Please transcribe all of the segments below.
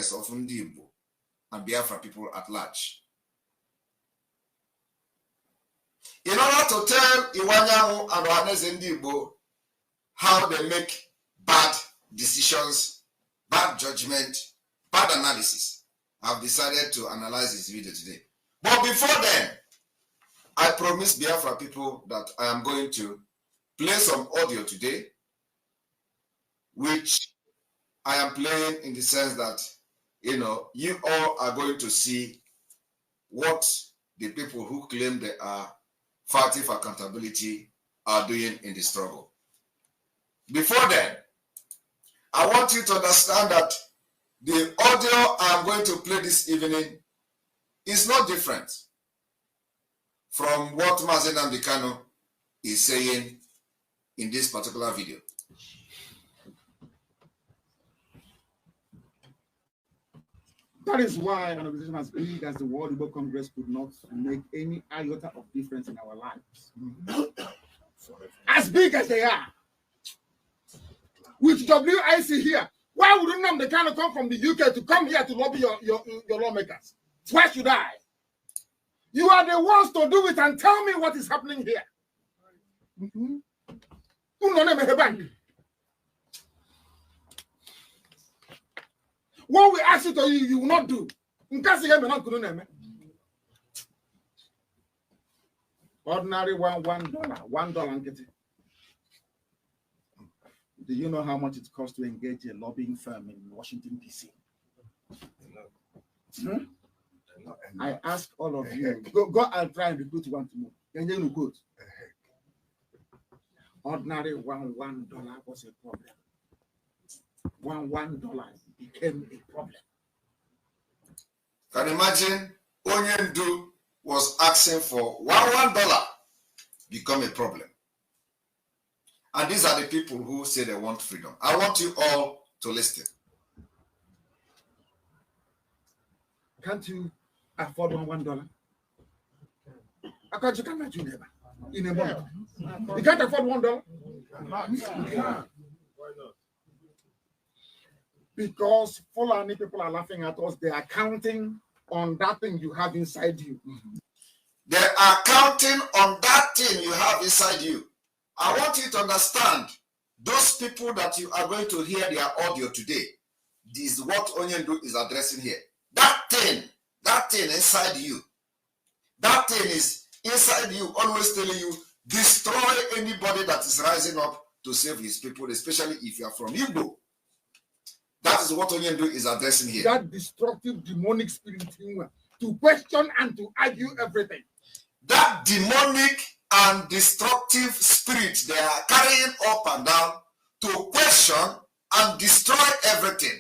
interest of Ndi Igbo and Biafra people at large. In order to tell Iwanyanwu and Ohaneze Ndi Igbo how they make bad decisions, bad judgment, bad analysis, I've decided to analyze this video today. But before then, I promised Biafra people that I am going to play some audio today, which I am playing in the sense that, you all are going to see what the people who claim they are fighting for accountability are doing in the struggle. Before then, I want you to understand that the audio I'm going to play this evening is not different from what Mazi Nnamdi Kanu is saying in this particular video. That is why an organization as big as the World Igbo Congress could not make any iota of difference in our lives. As big as they are. With WIC here, why would Nnamdi Kanu come from the UK to come here to lobby your lawmakers? Why should I? You are the ones to do it and tell me what is happening here. What we ask you to do, you will not do. Ordinary $1. Do you know how much it costs to engage a lobbying firm in Washington, D.C.? I ask all of you, go and try and recruit one tomorrow. And then you go. Ordinary $1 was a problem. $1 became a problem. Can you imagine Onyendu was asking for $1 become a problem? And these are the people who say they want freedom. I want you all to listen. Can't you afford $1? How come you cannot do never in a month? You can't afford $1? Why not? Because Fulani people are laughing at us. They are counting on that thing you have inside you. They are counting on that thing you have inside you. I want you to understand, those people that you are going to hear their audio today, this is what Onyendu is addressing here. That thing inside you, that thing is inside you, always telling you, destroy anybody that is rising up to save his people, especially if you are from Igbo. That is what Onyendu is addressing here. That destructive demonic spirit to question and to argue everything. That demonic and destructive spirit they are carrying up and down to question and destroy everything.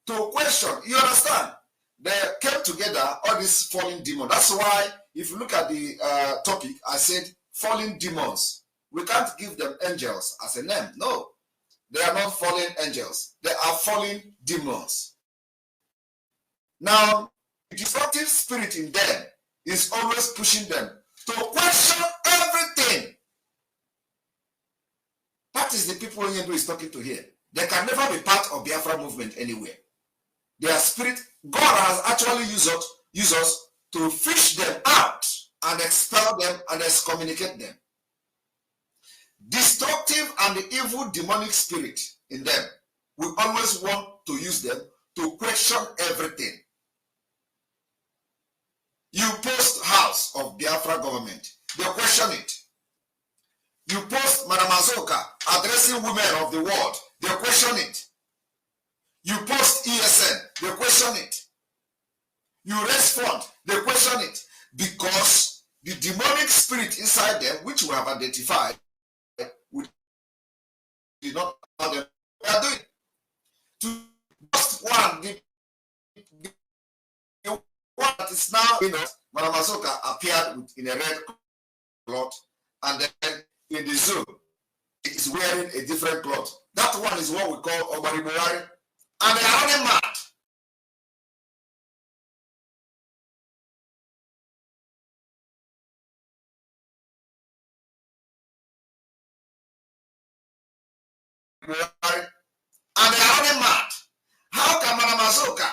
To question, you understand? They came together, all these fallen demons. That's why, if you look at the topic, I said fallen demons. We can't give them angels as a name. No, they are not fallen angels. They are fallen demons. Now, the destructive spirit in them is always pushing them to question everything. That is the people Onyendu is talking to here. They can never be part of Biafra movement anywhere. Their spirit, God has actually used us to fish them out and expel them and excommunicate them. Destructive and the evil demonic spirit in them, we always want to use them to question everything. You post House of Biafra government, they question it. You post Madam Azoka addressing women of the world, they question it. You post ESN, they question it. You raise fund, they question it. Because the demonic spirit inside them, which we have identified, we did not know them. We are doing to just one, the one that is now in us. Madam Azoka appeared in a red cloth, and then in the Zoom, it is wearing a different cloth. That one is what we call Obari Buhari. And they are running mad. And they are running mad. How can Madam Azoka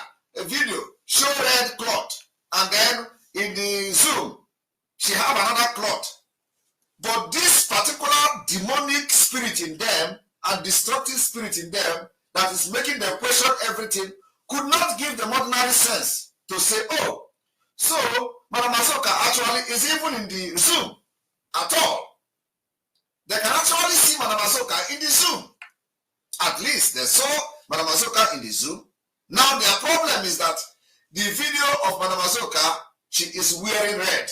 she have another cloth. But this particular demonic spirit in them and destructive spirit in them that is making them question everything could not give them ordinary sense to say, oh, so Madam Azoka actually is even in the Zoom at all. They can actually see Madam Azoka in the Zoom. At least they saw Madam Azoka in the Zoom. Now their problem is that the video of Madam Azoka, she is wearing red.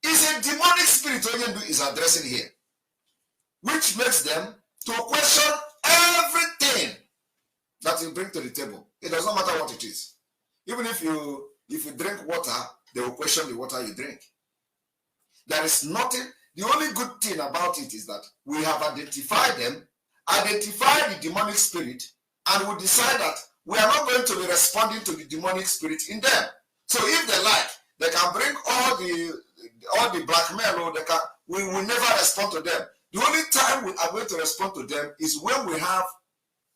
It's a demonic spirit Onyendu is addressing here, which makes them to question everything that you bring to the table. It does not matter what it is. Even if you drink water, they will question the water you drink. There is nothing. The only good thing about it is that we have identified them, identified the demonic spirit, and we decide that we are not going to be responding to the demonic spirit in them. So if they like, they can bring all the blackmail, or we will never respond to them. The only time we are going to respond to them is when we have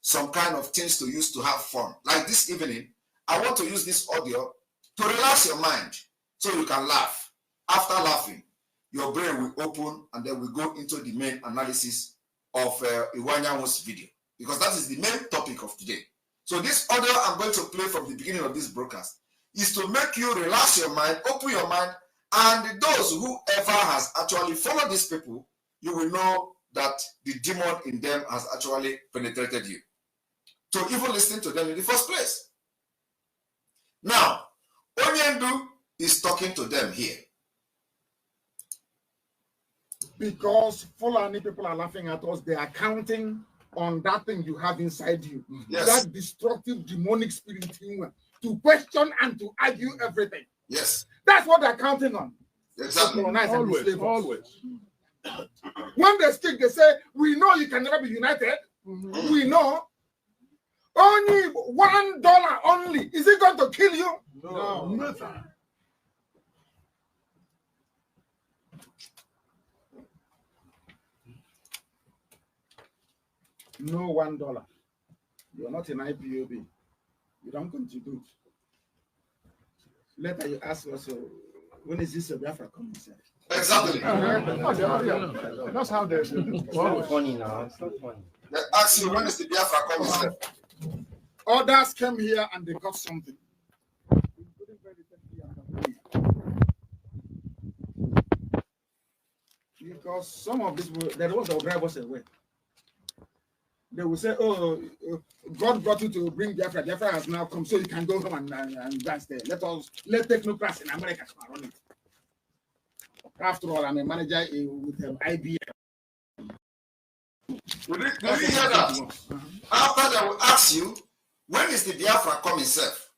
some kind of things to use to have fun. Like this evening, I want to use this audio to relax your mind so you can laugh. After laughing, your brain will open and then we go into the main analysis of Iwanyawo's video, because that is the main topic of today. So this audio I'm going to play from the beginning of this broadcast is to make you relax your mind, open your mind, and those whoever has actually followed these people, you will know that the demon in them has actually penetrated you to even listen to them in the first place. Now, Onyendu is talking to them here. Because Fulani people are laughing at us, they are counting on that thing you have inside you. Yes. That destructive demonic spirit to question and to argue everything. Yes. That's what they're counting on. Exactly. Always. When they speak, they say, we know you can never be united. We know. Only $1 only. Is it going to kill you? No. No $1. You're not an IPOB. You don't contribute. Later you ask us, when is this Biafra coming? Exactly. That's how they do. It's not funny now. It's not funny. They ask you, when is the Biafra coming? Others came here and they got something. Because some of these were the ones that will drive us away. They will say, oh, God brought you to bring Biafra. Biafra has now come, so you can go home and dance there. Let technocrats in America run it. After all, I'm a manager with IBM. Will you hear that? After they will ask you, when is the Biafra coming, self?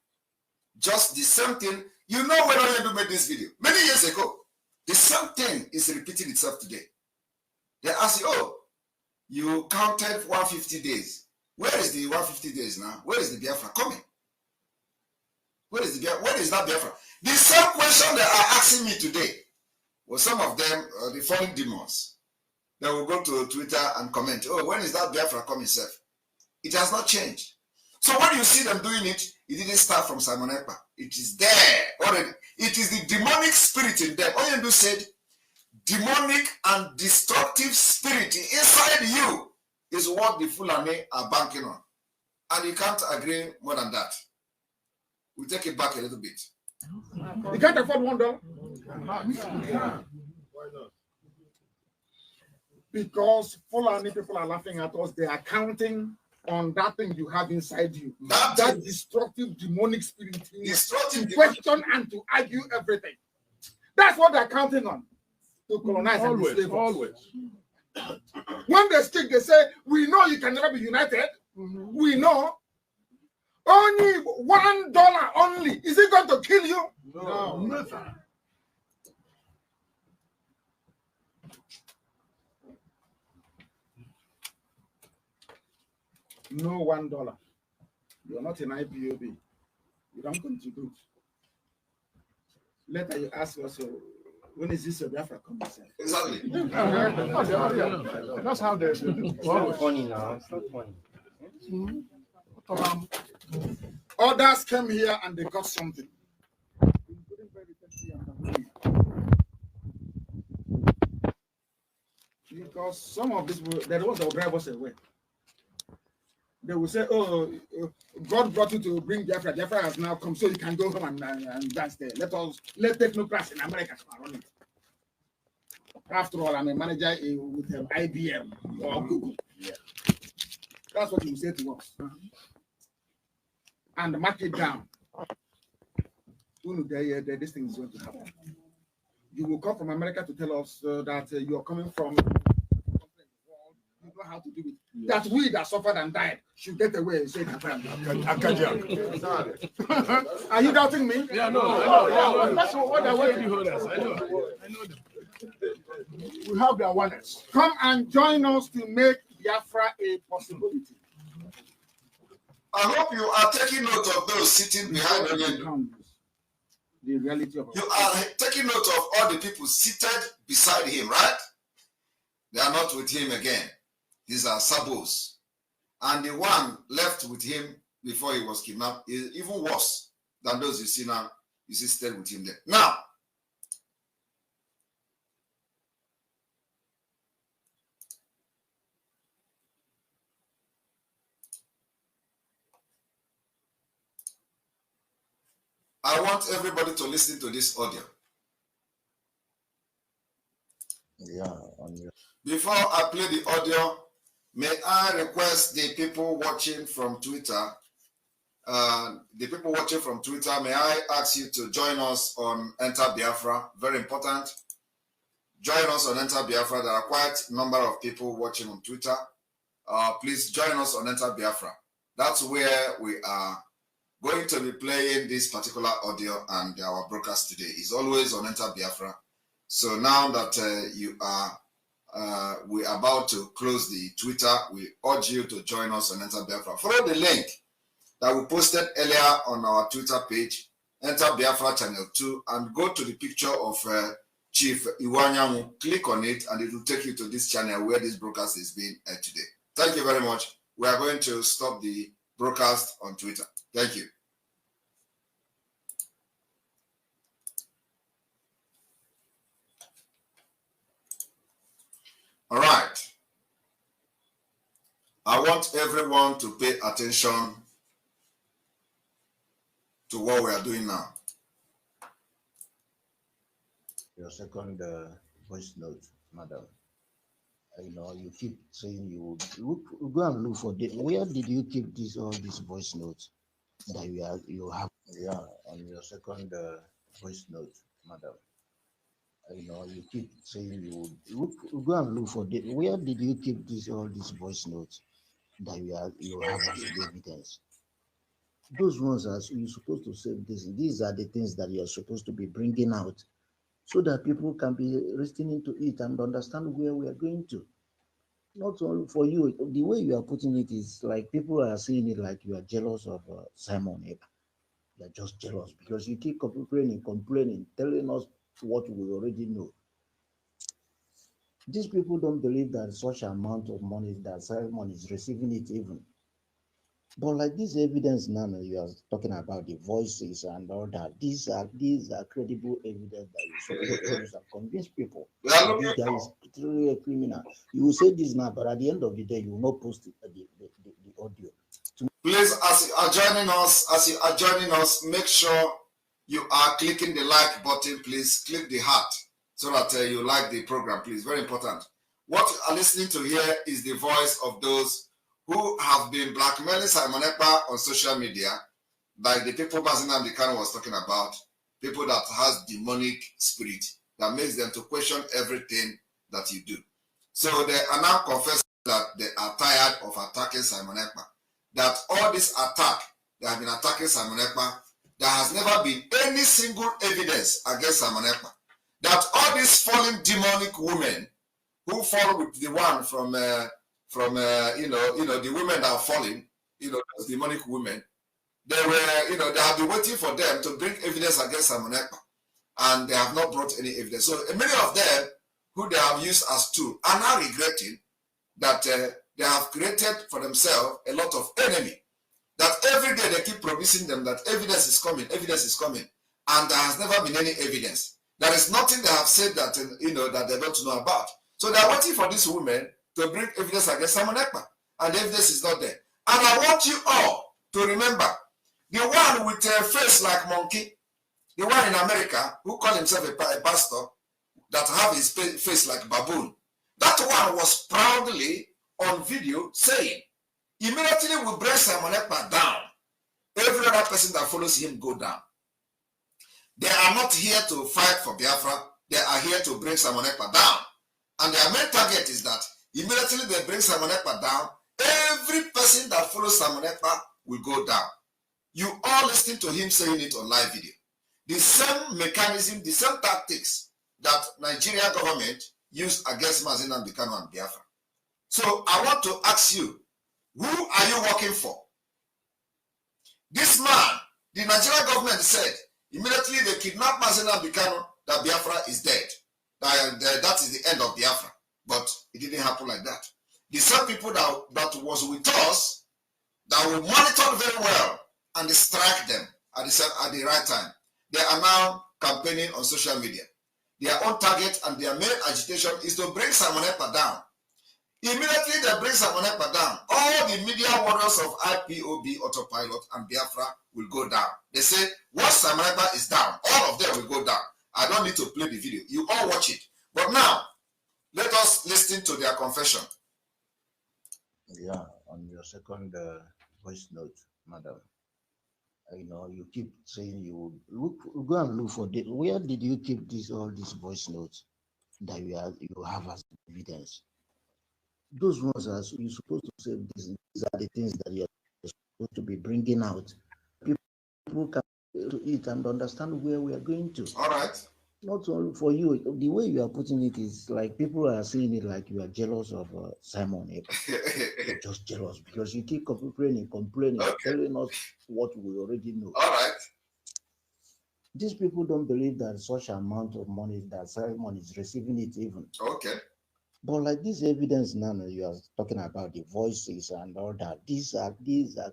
Just the same thing. You know when Onyendu made this video many years ago. The same thing is repeating itself today. They ask you, oh, you counted 150 days. Where is the 150 days now? Where is the Biafra coming? Where is that Biafra? The same question they are asking me today. Well, some of them, the foreign demons, they will go to Twitter and comment, oh, when is that Biafra coming, self? It has not changed. So when you see them doing it, it didn't start from Simon Ekpa. It is there already. It is the demonic spirit in them. Onyendu said, demonic and destructive spirit inside you is what the Fulani are banking on. And you can't agree more than that. We'll take it back a little bit. You can't afford $1? Why not? Because Fulani people are laughing at us, they are counting on that thing you have inside you. That destructive demonic spirit to question and to argue everything. That's what they're counting on. To colonize and enslave us. Always. When they speak, they say, we know you can never be united. We know. Only $1 only. Is it going to kill you? No. No $1. You're not an IPOB. You don't contribute. Later you ask us, when is this Biafra coming? Exactly. That's how they do. It's not funny now. It's not funny. Others came here and they got something. Because some of these people, they're the ones that will drive us away. They will say, oh, God brought you to bring Biafra. Biafra has now come, so you can go home and dance there. Let technocrats in America come run it. After all, I'm a manager with IBM or Google. Yeah. That's what you say to us. And mark it down. This thing is going to happen. You will come from America to tell us that you are coming from. You know how to do it. Yes. That we that suffered and died should get away and say that. Are you doubting me? Yeah, no. That's what they're waiting for us. I know them. We have the awareness. Come and join us to make Biafra a possibility. I hope you are taking note of those sitting behind the The reality of you are taking note of all the people seated beside him, right? They are not with him again. These are sabos. And the one left with him before he was kidnapped is even worse than those you see now. You see still with him there. Now, I want everybody to listen to this audio. Yeah. Before I play the audio, may I request the people watching from Twitter, may I ask you to join us on Enter Biafra? Very important. Join us on Enter Biafra. There are quite a number of people watching on Twitter. Please join us on Enter Biafra. That's where we are going to be playing this particular audio, and our broadcast today is always on Enter Biafra. So now that we're about to close the Twitter, we urge you to join us on Enter Biafra. Follow the link that we posted earlier on our Twitter page, Enter Biafra Channel 2, and go to the picture of Chief Iwanyamu. Click on it, and it will take you to this channel where this broadcast is being aired today. Thank you very much. We are going to stop the broadcast on Twitter. Thank you. All right. I want everyone to pay attention to what we are doing now. Your second voice note, madam. You keep saying you would go and look for it. Where did you keep all these voice notes that you have? Yeah, on your second voice note, madam. You keep saying you would go and look for it. Where did you keep all these voice notes that you have as evidence? Those ones you're supposed to say this. These are the things that you are supposed to be bringing out, so that people can be listening to it and understand where we are going to. Not only for you, the way you are putting it is like people are seeing it like you are jealous of Simon Ekpa. You are just jealous because you keep complaining, telling us what we already know. These people don't believe that such amount of money that Simon is receiving it even. But like this evidence now you are talking about, the voices and all that, these are credible evidence that you're supposed to use and convince people that this guy is truly a criminal. You will say this now, but at the end of the day, you will not post the audio. Please, as you are joining us, make sure you are clicking the like button. Please click the heart so that you like the program, please. Very important. What you are listening to here is the voice of those who have been blackmailing Simon Ekpa on social media, like the people Bazinam Dikano was talking about, people that has demonic spirit that makes them to question everything that you do. So they are now confessing that they are tired of attacking Simon Ekpa. That all this attack, they have been attacking Simon Ekpa, there has never been any single evidence against Simon Ekpa. That all these fallen demonic women who fall with the one from the women that are falling, those demonic women, they were, they have been waiting for them to bring evidence against Simon Ekpa, and they have not brought any evidence. So many of them who they have used as tool are now regretting that they have created for themselves a lot of enemy. That every day they keep promising them that evidence is coming, and there has never been any evidence. There is nothing they have said that that they don't know about. So they're waiting for this woman to bring evidence against Simon Ekpa, and the evidence is not there. And I want you all to remember the one with a face like monkey, the one in America who called himself a pastor that have his face like baboon. That one was proudly on video saying, immediately we bring Simon Ekpa down, every other person that follows him go down. They are not here to fight for Biafra. They are here to bring Simon Ekpa down. And their main target is that immediately they bring Simon Ekpa down, every person that follows Simon Ekpa will go down. You all listen to him saying it on live video. The same mechanism, the same tactics that Nigeria government used against Mazi Nnamdi Kanu and Biafra. So I want to ask you, who are you working for? This man, the Nigerian government said, immediately they kidnapped Mazi Nnamdi Kanu, that Biafra is dead. That is the end of Biafra. But it didn't happen like that. The same people that was with us, that we monitored very well, and they strike them at the right time. They are now campaigning on social media. Their own target and their main agitation is to bring Simon Ekpa down. Immediately they bring Simon Ekpa down, all the media warriors of IPOB, Autopilot, and Biafra will go down. They say, once Simon Ekpa is down, all of them will go down. I don't need to play the video. You all watch it. But now, let us listen to their confession. Yeah, on your second voice note, madam, you keep saying you would go and look for it. Where did you keep all these voice notes that you have as evidence? Those ones are you're supposed to say these are the things that you're supposed to be bringing out. People can to it and understand where we are going to. All right. Not only for you, the way you are putting it is like people are seeing it like you are jealous of Simon. You're just jealous because you keep complaining, okay, telling us what we already know. All right. These people don't believe that such amount of money that Simon is receiving it even. Okay. But like this evidence now you are talking about, the voices and all that, these are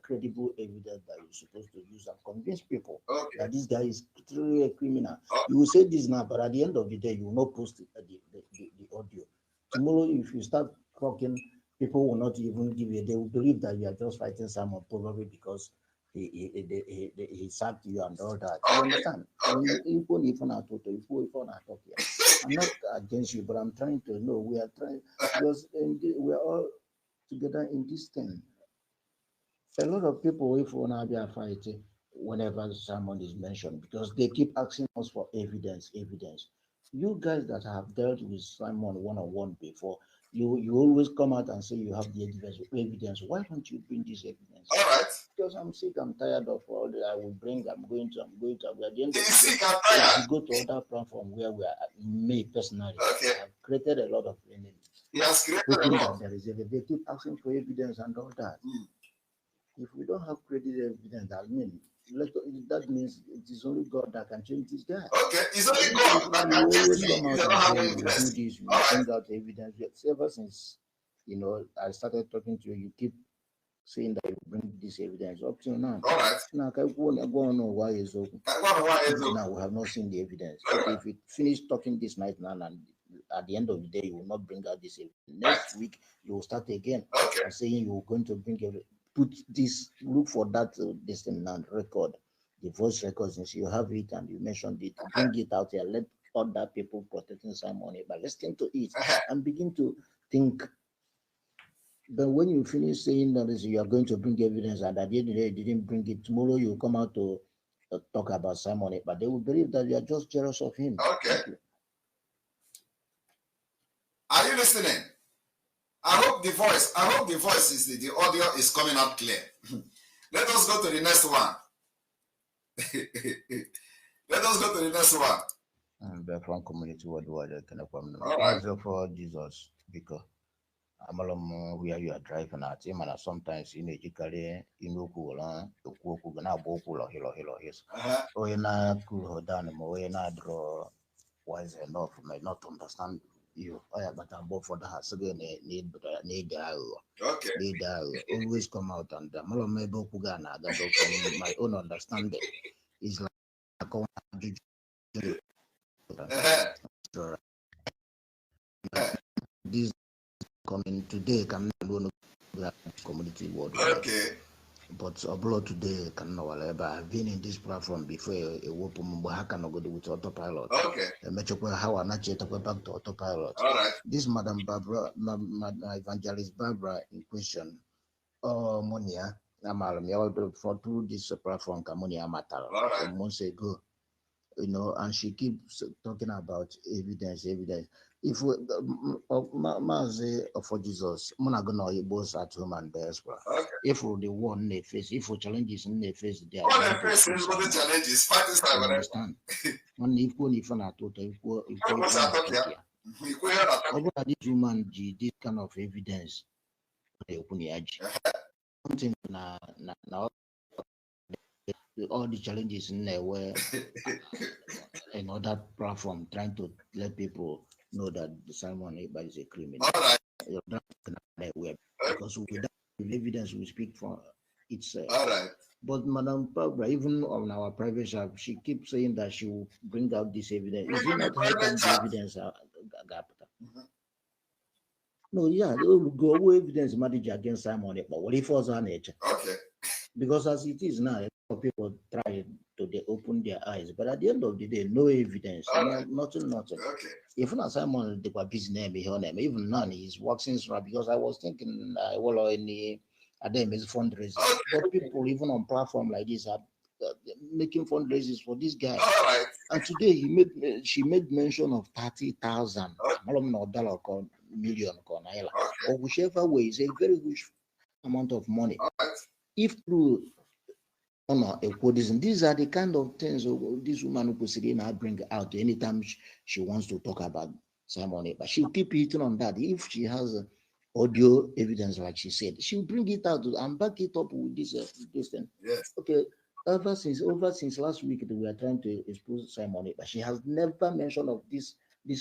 credible evidence that you're supposed to use and convince people that this guy is truly a criminal. You will say this now, but at the end of the day, you will not post the audio. Tomorrow, if you start talking, people will not even give you. They will believe that you are just fighting someone probably because he sacked you and all that. You understand? I'm not against you, but I'm trying to know. We are trying because we are all together in this thing. A lot of people, if we want to fight, whenever someone is mentioned, because they keep asking us for evidence. You guys that have dealt with Simon one-on-one before, you always come out and say you have the evidence. Why don't you bring this evidence? All right. Because I'm sick, I'm tired of all that I will bring. I'm going to. At the end of the sick, day, I'm tired. you go to other platform where we are. Me personally, Okay. I have created a lot of enemies. He has created a lot. There is they keep asking for evidence and all that. If we don't have credible evidence, that means it is only God that can change this guy. Okay, it's only God that can change me. You don't have evidence. Do this, bring out evidence. Ever since I started talking to you, you keep saying that you bring this evidence up till now. All right. Now, why is open? Now we have not seen the evidence. Okay, if you finish talking this night now, and at the end of the day, you will not bring out this evidence. Next week, you will start again. Okay. And saying you are going to bring put this, look for that this thing and record the voice records, since you have it and you mentioned it, bring it out here. Let other people protecting some money, but listen to it and begin to think. But when you finish saying that you are going to bring evidence and at the end of the day you didn't bring it, tomorrow you come out to talk about Simon, but they will believe that you are just jealous of him. Okay. Are you listening? I hope the voice is the audio is coming out clear. Let us go to the next one. Let us go to the next one. And the from community worldwide can come. Right. For Jesus, because where you are driving at him, and sometimes carry down draw wise enough may not understand you. But I'm both for that. So need always come out and my own understanding is like this coming today can no community worldwide. Okay. But abroad today can know whatever. I've been in this platform before a woman can go with autopilot. Okay. How I not go back to autopilot. All right. This Madam Barbara, Evangelist Barbara in question, Monia, I'm for through this platform, Monia Matter, All right. months ago, and she keeps talking about evidence. If we, for Jesus, Monagono both at home and diaspora. Okay. If we the one they face, if we challenges in they face, they All are the faces, what the challenges, fighting you cyber. understand? One equal if not total equal. What's happening here? We go here at Over this woman, this kind of evidence, they open the edge. Something now all the challenges in there were in other platform trying to let people know that Simon Ekpa is a criminal. all right. Because without evidence we speak for itself. All right. But Madam Barbara, even on our private chat, she keeps saying that she will bring out this evidence. Is it not high time the evidence? No, yeah, they will go evidence marriage against Simon Ekpa. What if was nature? Okay. Because as it is now, people try to open their eyes, but at the end of the day, no evidence, nothing. Okay. Even Simon the business name, even none, he's working because I was thinking, well, in the is fundraising. Okay. But people even on platform like this are making fundraisers for this guy. All right. And today she made mention of 30,000 dollar or million or naira, or whichever way is a very huge amount of money. All right. If through honor equalism, these are the kind of things this woman who now bring out anytime she wants to talk about Simon Ekpa. She'll keep hitting on that. If she has audio evidence, like she said, she'll bring it out and back it up with this thing. Yes. Okay. Ever since last week that we are trying to expose Simon Ekpa, she has never mentioned of this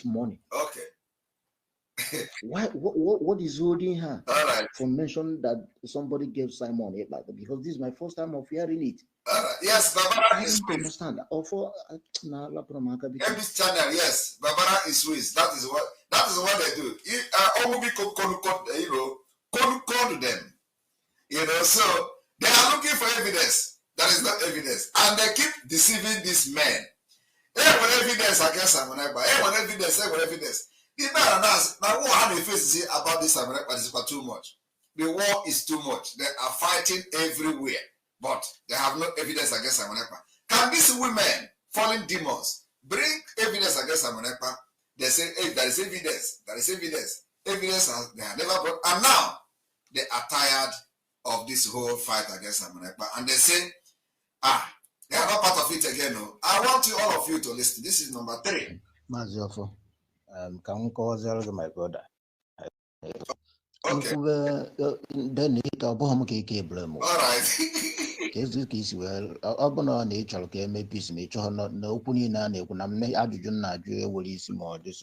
money. Okay. Why? What is holding her right. from mentioning that somebody gave Simon Ekpa? Because this is my first time of hearing it. Yes, Barbara is I understand. Or for Every channel, yes, Barbara is Swiss. That is what they do. Code them. So they are looking for evidence. That is not evidence, and they keep deceiving these men. They want evidence against Simon Ekpa. They want evidence. The man now what have the face to say about this Simon Ekpa is too much. The war is too much. They are fighting everywhere, but they have no evidence against Simon Ekpa. Can these women, fallen demons, bring evidence against Simon Ekpa? They say, hey, there is evidence. Evidence they have never brought, and now they are tired of this whole fight against Simon Ekpa, and they say, they are not part of it again. No. I want you, all of you, to listen. This is number 3. Maziofo, can cause my brother. Okay. Then it blame. All right. Case well, Abona nature can make peace nature not no puni na ajujun na ju wolisi more this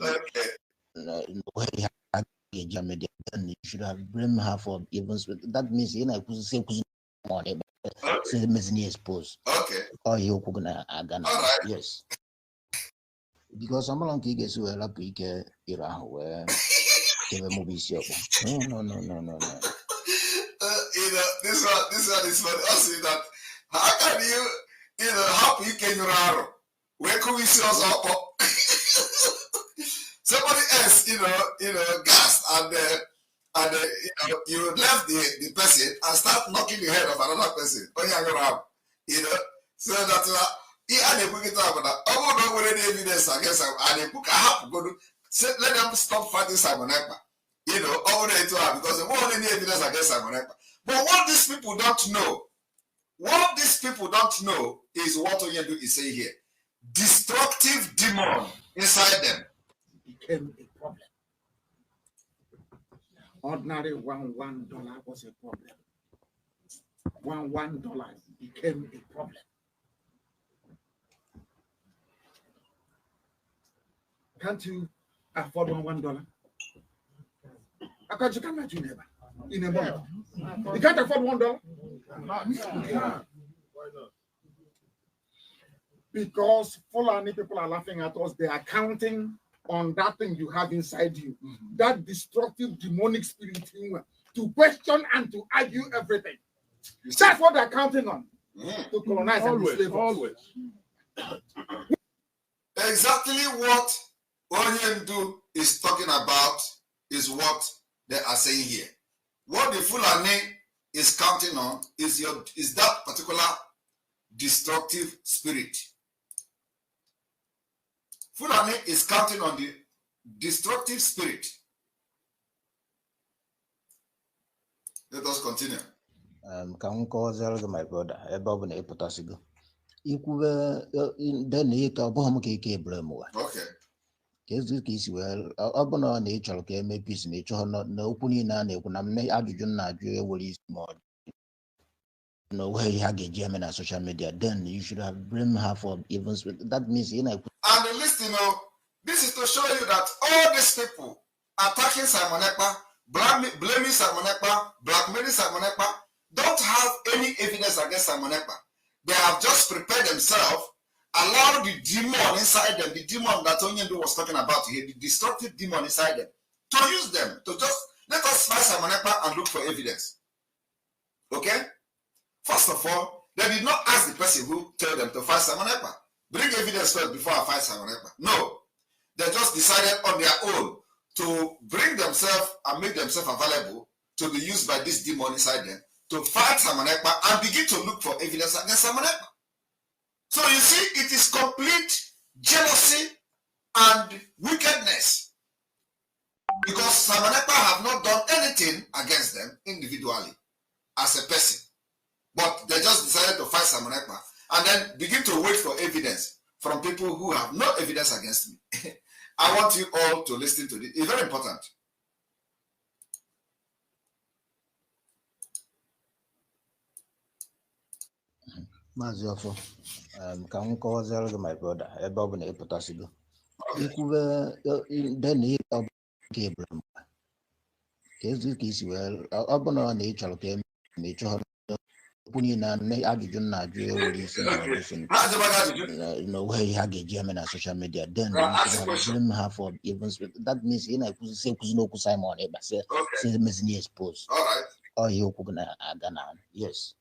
you should have blamed her for even that means could say money but say the expose. Okay. Or you could agana. Right. Yes. Because I'm along to get well up Iran where give a movie show. No. This one is funny. Also that how can you help you can raro? Where can we see us up? Somebody else, gassed and you left the person and start knocking the head of another person. So that he had a book it up that no any evidence against him and a book I have to go to say let them stop fighting Simon Ekpa. Over there to her because they won't any evidence against Simon Ekpa. But what these people don't know, is what Oyedu is saying here. Destructive demon inside them became a problem. Ordinary $1 was a problem. $1 became a problem. Can't you afford $1? How can you come at you never? In a month. You can't afford $1? Yeah. Why not? Because Fulani people are laughing at us. They are counting on that thing you have inside you, that destructive demonic spirit to question and to argue everything. That's what they're counting on to colonize and enslave us. Always. Exactly what Onyendu is talking about is what they are saying here. What the Fulani is counting on is that particular destructive spirit. Fulani is counting on the destructive spirit. Let us continue. Ka m kọwazịara gị my brother ebe ọ bụ na ịpụtasịgo ikwube de na ike ọ bụghị m ka ike ebere m ụwa Okay. ka ezi ka isi wee ọ bụ na ị chọrọ ka eme peace na ịchọghọ na okwu niile a na-ekwu na ajụjụ m na-ajụ ewere isi ma ọ no way ha ga-eji eme na social media, then you should have blamed her for even that means you know. And listen, this is to show you that all these people attacking Simon Ekpa, blaming Simon Ekpa, blackmailing Simon Ekpa, don't have any evidence against Simon Ekpa. They have just prepared themselves, allowed the demon inside them, the demon that Onyendu was talking about here, the destructive demon inside them, to use them, to just let us find Simon Ekpa and look for evidence. Okay? First of all, they did not ask the person who told them to find Simon Ekpa. Bring evidence first before I find Simon Ekpa. No. They just decided on their own to bring themselves and make themselves available to be used by this demon inside them to fight Simon Ekpa and begin to look for evidence against Simon Ekpa. So you see, it is complete jealousy and wickedness. Because Simon Ekpa have not done anything against them individually as a person. But they just decided to fight Simon Ekpa and then begin to wait for evidence from people who have no evidence against me. I want you all to listen to this. It's very important. Maazị Ọfọ, ka m kọwazịara gị my brother ebe ọ bụ na ịpụtasịgo ikwube de na ike ọ bụ ka ebere m ka ezi ka isi wee ọ bụ na ị chọrọ ka eme ma ị chọrọ okwu niile na ajụjụ m na-ajụ ewere isi na onwe ha ga-eji eme na social media, then you should have blamed her for even that means ị na-ekwuzi n'okwu Simon Ekpa si emezina expose ọ ihe okwu gị na-aga na yes.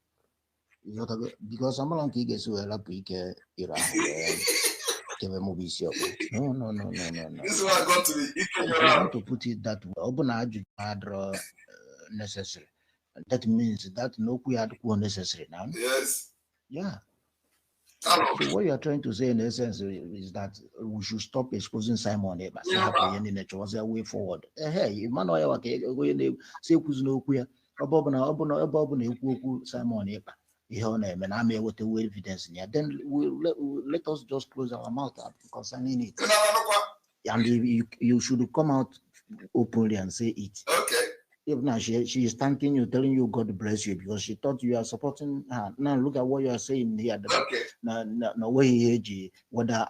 Because I'm not going to get so up ike ira kebe mobi isi ọkpọ. No. This is what I got to be. I want to put it that way. Ọ bụ na ajụjụ adịrọ necessary. That means that no kwuo necessary now. Yes. Yeah. So what you are trying to say in essence is that we should stop exposing Simon Ekpa. So what's the way forward? Hey, man, I want to say kwuzi ya. Ọ bụ na ekwu okwu Simon Ekpa. With the evidence in here, then let us just close our mouth up concerning it. And you should come out openly and say it. Okay. If now she is thanking you, telling you God bless you because she thought you are supporting her. Now look at what you are saying here. Okay. No way whether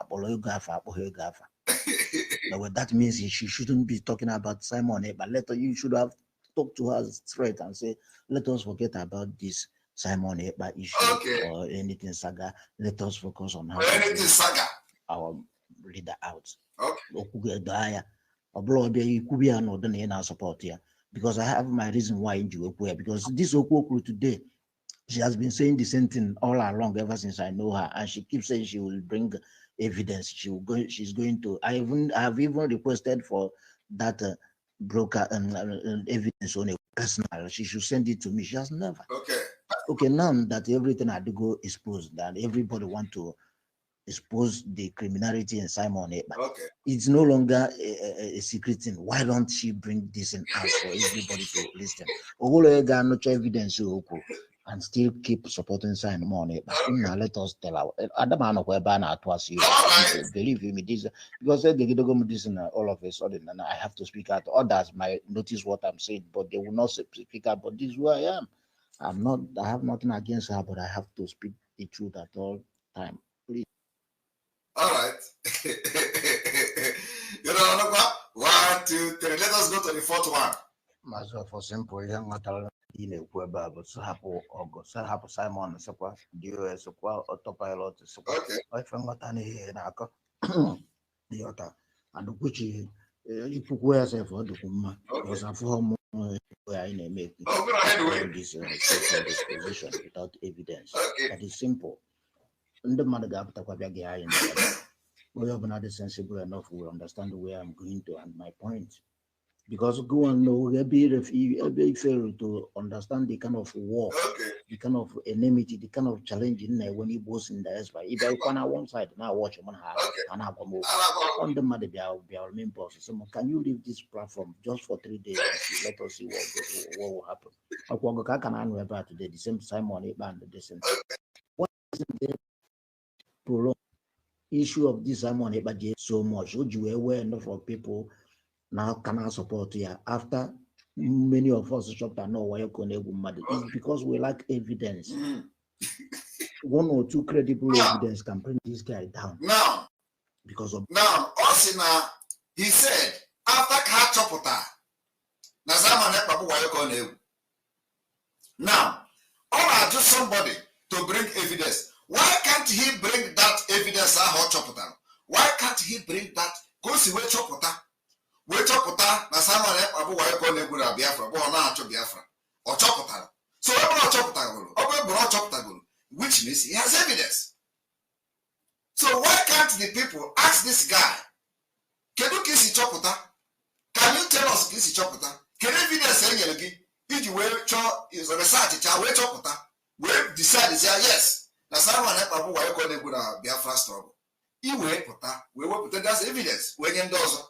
that means she shouldn't be talking about Simon, but you should have talked to her straight and say, let us forget about this Simon Ekpa issue or anything saga. Let us focus on how anything saga our leader out. Okay. Because I have my reason why in Okuya, because this Okuya today, she has been saying the same thing all along ever since I know her, and she keeps saying she will bring evidence. She's going to. I have even requested for that broker and evidence on a personal. She should send it to me. She has never. Okay, now that everything had to go exposed, that everybody want to expose the criminality in Simon Ekpa. It's no longer a secret thing. Why don't she bring this in out for everybody to listen? No evidence and still keep supporting Simon Ekpa. Now let us tell our believe me this because this all of a sudden and I have to speak out. Others might notice what I'm saying, but they will not speak out. But this is who I am. I have nothing against her, but I have to speak the truth at all time. Please. All right. You know, 1, 2, 3. Let us go to the fourth one. Myself for simple young but so happy Simon DOS autopilot. Okay. I forgot any here. The other and which you put yourself for the Kuma, Okay. was a form where I make Oh, go ahead, all wait. this so-called exposition without evidence. Okay. That is simple. And the mother got to we are not sensible enough, we understand where I'm going to and my point. Because go and know be fail to understand the kind of war, Okay. the kind of enmity, the kind of challenge in there when he was in the Espa. If I can one side now watch him Okay. and have a move Alaba. on the mother be our main boss. So can you leave this platform just for 3 days and see, let us see what will happen. I can answer about today the same Simon Ekpa and the same. What is the prolonged issue of this Simon Ekpa so much? Would you aware enough of people now cannot support here after many of us shop that know why you're going to mad? It's because we lack evidence. Mhm. One or two credible Now- evidence can bring this guy down Now, because of Osina, he said, after ka chọpụta na Simon Ekpa bụ wayo ka ọ na-egwu. Now, all I do somebody to bring evidence. Why can't he bring that evidence ahụ ọ chọpụtara? Why can't he bring that? Ka o si wee chọpụta na Simon Ekpa bụ wayo ka ọ na-egwu na Biafra bụ ọ na-achọ Biafra. Ọ chọpụtara. So ebe ọ chọpụtagoro, ọ bụ ebe ọ chọpụtagoro, which means he has evidence. So why can't the people ask this guy? Kedu ka isi chọpụta? Can you tell us ka isi chọpụta? Kedu evidence e nyere gị iji wee chọọ research cha wee chọpụta wee decide say yes na Simon Ekpa bụ wayo ka ọ na-egwu na Biafra struggle. I wee pụta wee wepụta das evidence wee nye ndị ọzọ.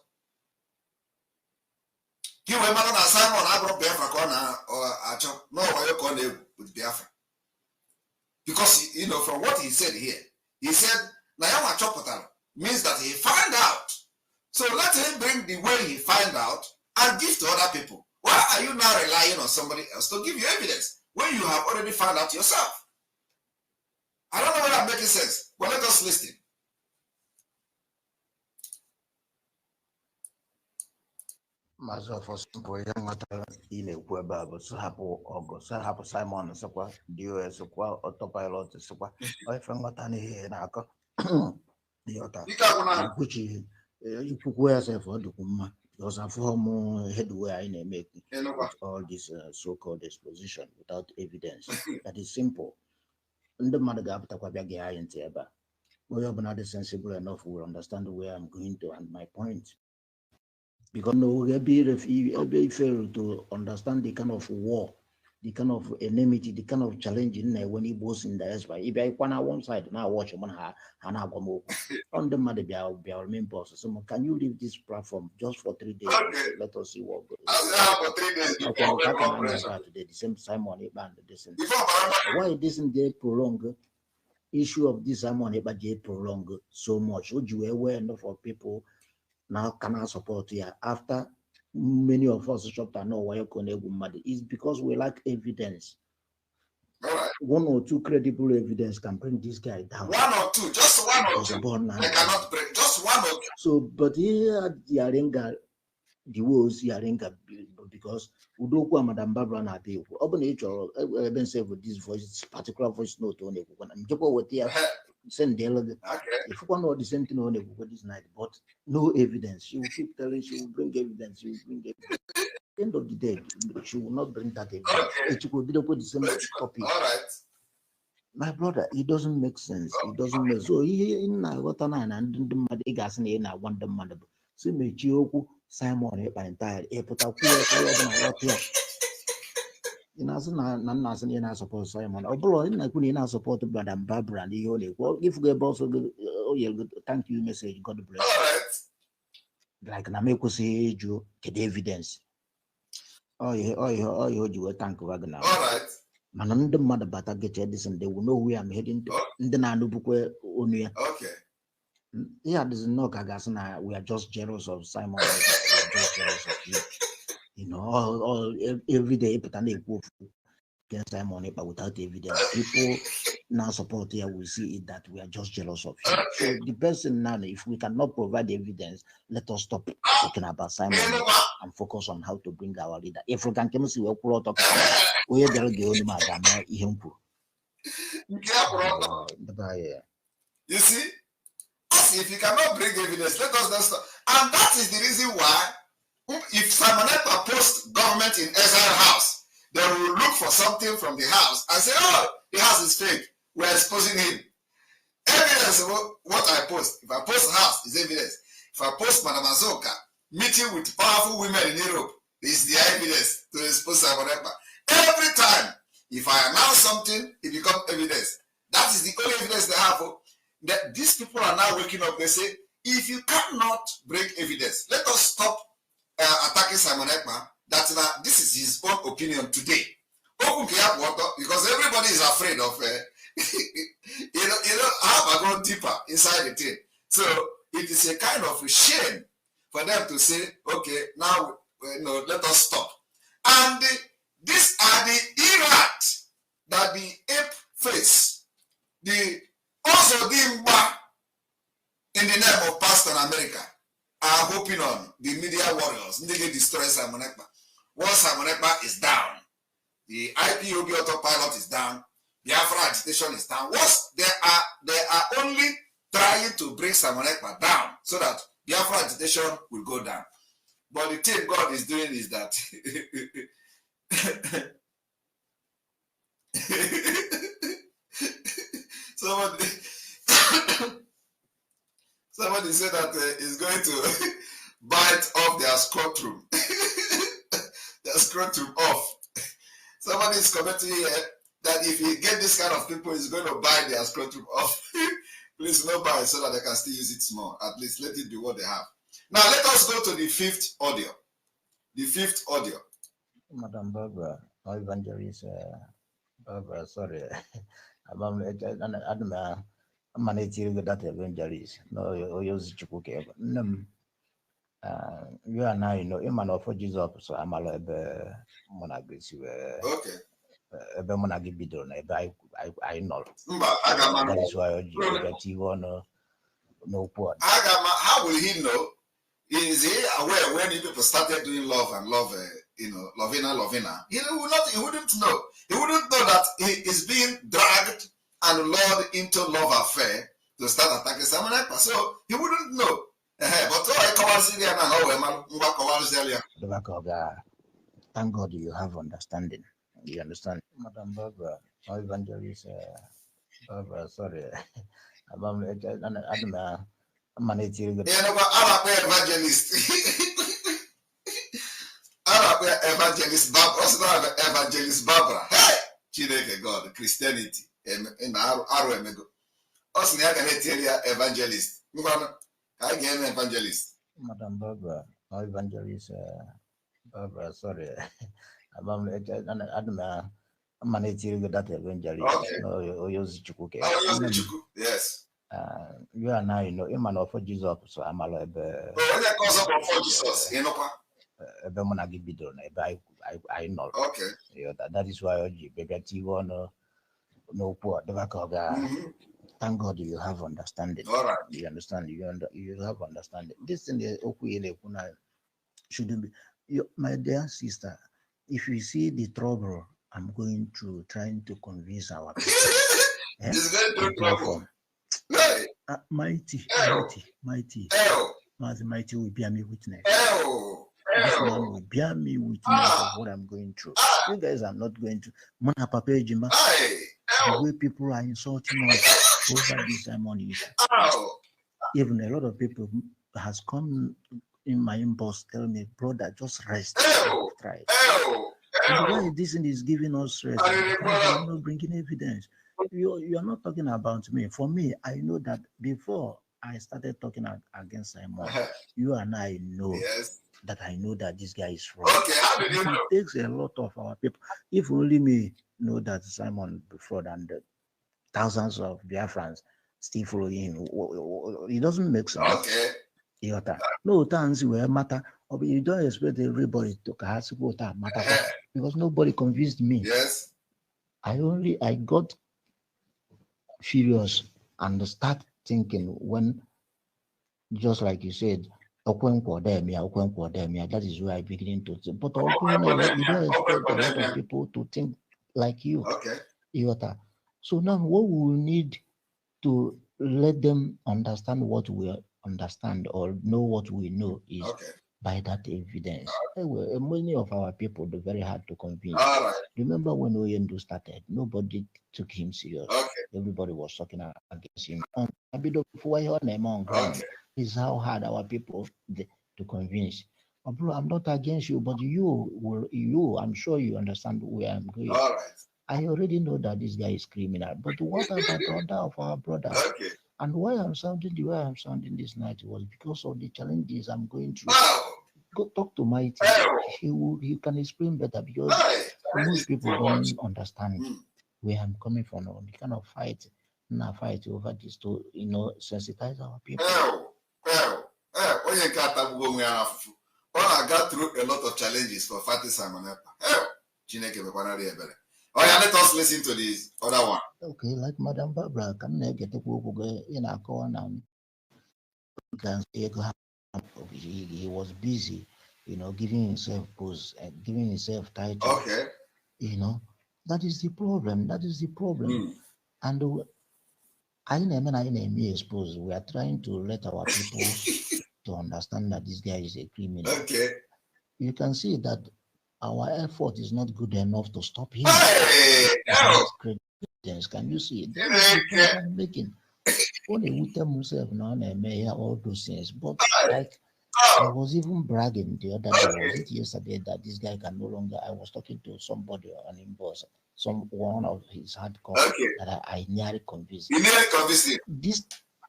Gị wee mara na Simon abụrụ Biafra ka ọ na-achọ na wayo ka ọ na-egwu with Biafra. Because you know from what he said here, he said na ya nwa chọpụtara means that he find out. So let him bring the way he find out and give to other people. Why are you now relying on somebody else to give you evidence when you have already found out yourself? I don't know whether I'm making sense, but let us listen. myself for simple young in a web, so happy Simon and Sakwa, DOS, autopilot, Sakwa, I found what I hear in the other, which you put yourself for the Kuma, because I'm for more headway in a make with all this so-called exposition without evidence. That is simple. And the Madagascar Takwabia and Tiaba. We are not sensible enough, we understand where I'm going to and my point. Because no, we be fail to understand the kind of war, the kind of enmity, the kind of challenge in there when he was in the Espa. If I want one side now watch him on the mother be our main boss. So can you leave this platform just for 3 days? Okay. Let us see what goes. For 3 days before we come Today, the same Simon Ekpa and the same. Before Why doesn't they prolong issue of this Simon Ekpa prolong so much? Would you aware enough of people now cannot support here after many of us shop that know why you're going to mad? Is because we lack evidence. all right. One or two credible evidence can bring this guy down. One or two, just one or two. I cannot break just one or two. So, but here Yarenga, the words Yarenga, because Udokwa Madam Barbara na be open nature, even say with this voice, particular voice note on it. When I'm talking with here, send the Okay. if one or the same thing on it this night, but no evidence. She will keep telling, she will bring evidence, she will bring evidence. At the end of the day, she will not bring that evidence. Okay. It will be the same copy. All right. My brother, it doesn't make sense. It doesn't make so he in what and the mother gas in a one the mother. So me Chioku Simon entire airport up here. In as an in support Simon. Oh, boy, I couldn't not support Madam Barbara and the only well, if we also oh yeah, good thank you message, God bless. All right. Like Nameko say you get evidence. Oh yeah, you thank Wagner. All right. Man, the mother but I get this and they will know where I'm heading to. Then I know only. Okay. Yeah, there's no Kagasana. We are just jealous of Simon. We are just jealous of you. You know, all every day, but they go against Simon, but without evidence. People now support here, we see it that we are just jealous of you. So the person now, if we cannot provide evidence, let us stop talking about Simon and focus on how to bring our leader. If we can come see we talk about we are the madam You see? If you cannot bring evidence, let us not stop. And that is the reason why, if Simon Ekpa posts government in exile house, they will look for something from the house and say, oh, the house is fake. We're exposing him. Evidence of what I post. If I post house, is evidence. If I post Madam Azoka meeting with powerful women in Europe, is the evidence to expose Simon Ekpa. Every time, if I announce something, it becomes evidence. That is the only evidence they have. That these people are now waking up. They say, if you cannot bring evidence, let us stop attacking Simon Ekpa. That this is his own opinion today. Because everybody is afraid of, I have gone deeper inside the thing. So it is a kind of a shame for them to say, okay, now let us stop. And these are the errors that the ape face. Also the Mba in the name of Pastor in America are hoping on the media warriors. They destroy Simon Ekpa. Once Simon Ekpa is down, the IPOB autopilot is down, Biafra agitation is down. Once they are only trying to bring Simon Ekpa down so that Biafra agitation will go down. But the thing God is doing is that somebody said that is going to bite off their scrotum. Their scrotum off. Somebody is commenting here that if you get this kind of people, he's going to bite their scrotum off. Please no buy so that they can still use it small. At least let it be what they have. Now let us go to the fifth audio. The fifth audio. Madam Barbara, or Evangelist Barbara, sorry. I'm managing that evangelist. No, you use Chukuke. You are now, Imano for Jesus, so I'm a little monagris. Okay. Ebe mụ na gị bidoro na ebe anyị nọrọ. That is why o ji eweta iwe ọnụ n'okwu ọdụ. How will he know? Is he aware when people started doing love and love, Lovina? He wouldn't know. He wouldn't know that he is being dragged and lured into love affair to start attacking Simon Ekpa. So he wouldn't know. But I covers it and thank God you have understanding. You understand? Madam Barbara, or Evangelist Barbara, sorry. I'm managing the evangelist. Evangelist Barbara. What's the Evangelist Barbara? Hey! Chineke God, Christianity. In Aro Emego. Also, I can tell you evangelist. I get an evangelist. Madam Barbara, or Evangelist Barbara, sorry. I'm managing that evangelist. Okay. No, use Chukuke. Yes. You are now, Imano for Jesus, so I'm a little bit. When they call someone for Jesus, I know. Okay. Yeah, that is why no poor. Thank God you have understanding. All right. You understand. You have understanding. This thing shouldn't be. My dear sister, if you see the trouble I'm going through trying to convince our people, It's going to trouble. Mighty will bear me witness. This man will bear me witness of what I'm going through. You guys are not going to. The way people are insulting us over this ceremony. Even a lot of people has come in my inbox telling me, brother, just rest. Try it. And the way this thing is giving us rest, I'm not bringing evidence. You are not talking about me. For me, I know that before I started talking against Simon, you and I know that I know that this guy is fraud. Okay, how did you know? It takes a lot of our people. If only me know that Simon is fraud and thousands of Biafrans still following him, it doesn't make sense. Okay. No, times will matter. You don't expect everybody to matter because nobody convinced me. Yes. I got furious and start thinking when, just like you said, that is where I begin to think. But you don't expect a lot of people to think like you. Okay. So now what we need to let them understand what we understand or know what we know is Okay. by that evidence. Anyway, many of our people, they're very hard to convince. All right. Remember when Oyendu started, nobody took him serious. Okay. Everybody was talking against him. On a bit of why on ground. Okay. This is how hard our people to convince. Oh, bro, I'm not against you, but you, I'm sure you understand where I'm going. All right. I already know that this guy is criminal, but what about other of our brothers? Okay. And why I'm sounding the way I'm sounding this night was because of the challenges I'm going through. Oh. Go talk to Mighty. He can explain better because Hey. most people Too don't much. understand where I'm coming from or the kind of fight over this to sensitize our people. Onye nke atagbugo onwe ya afụfụ. Ọ na-aga through a lot of challenges for fighting Simon Ekpa. Chineke mekwanarị ebere. Oh yeah, let us listen to this other one. Okay, like Madam Barbara, come na get akọwa na he was busy, giving himself pose and giving himself title. Okay. That is the problem. And I expose. We are trying to let our people to understand that this guy is a criminal. Okay. You can see that our effort is not good enough to stop him. Hey. Can you see it? That is the point I'm making. Only with himself now all those things. But like I was even bragging the other day, was it yesterday, that this guy can no longer. I was talking to somebody on him boss, one of his hardcore that I nearly convinced. You nearly convinced him. This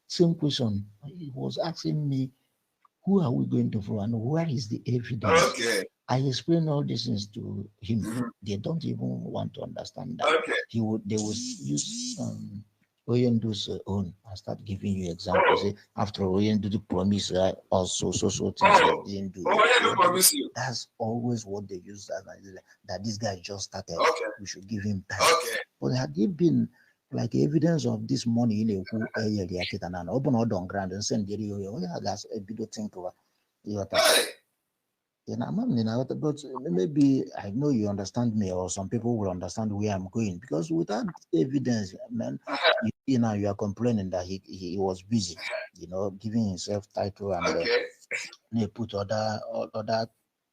same question, he was asking me, who are we going to follow and where is the evidence? Okay. I explained all these things to him. They don't even want to understand that. Okay. They would use Oyendu's own and start giving you examples. Say, after Oyendu the promise, also things that didn't do. Promise you. That's always what they use that this guy just started. Okay. We should give him time. Okay. But had it been like evidence of this money in a and open all on ground and send that's a video thing to but maybe I know you understand me, or some people will understand where I'm going, because without evidence, man, you are complaining that he was busy, giving himself title and they put other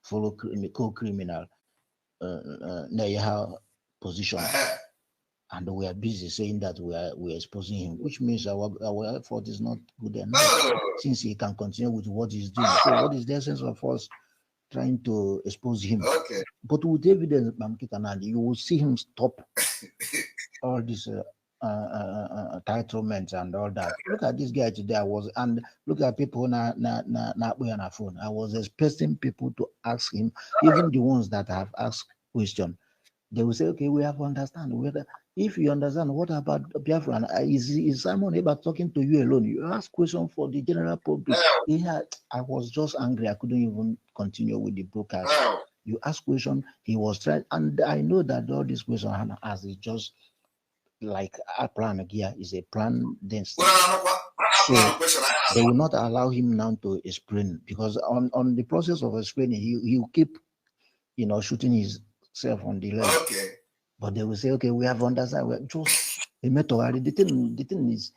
fellow co-criminal position. And we are busy saying that we are exposing him, which means our effort is not good enough since he can continue with what he's doing. So what is the essence of us trying to expose him? Okay. But with evidence, you will see him stop all this entitlements and all that. Look at this guy today. And look at people on our phone. I was expecting people to ask him, even the ones that have asked questions. They will say, okay, we have to understand. If you understand, what about Biafra? Is Simon Ekpa talking to you alone? You ask questions for the general public. I was just angry. I couldn't even continue with the broadcast. You ask questions, he was trying, and I know that all these questions Hannah has is just like a plan here is a plan. Then so they will not allow him now to explain, because on the process of explaining, he will keep shooting himself on the leg. Okay. But they will say, okay, we have understand. We're just the thing is,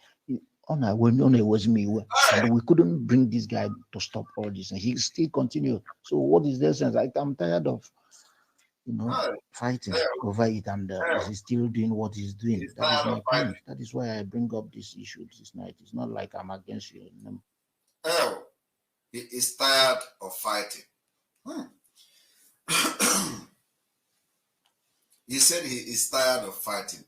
when it was me, and we couldn't bring this guy to stop all this, and he still continued. So what is the sense? I'm tired of fighting over it, and he's still doing what he's doing. That is my point. That is why I bring up this issue this night. It's not like I'm against you. He is tired of fighting. He said he is tired of fighting.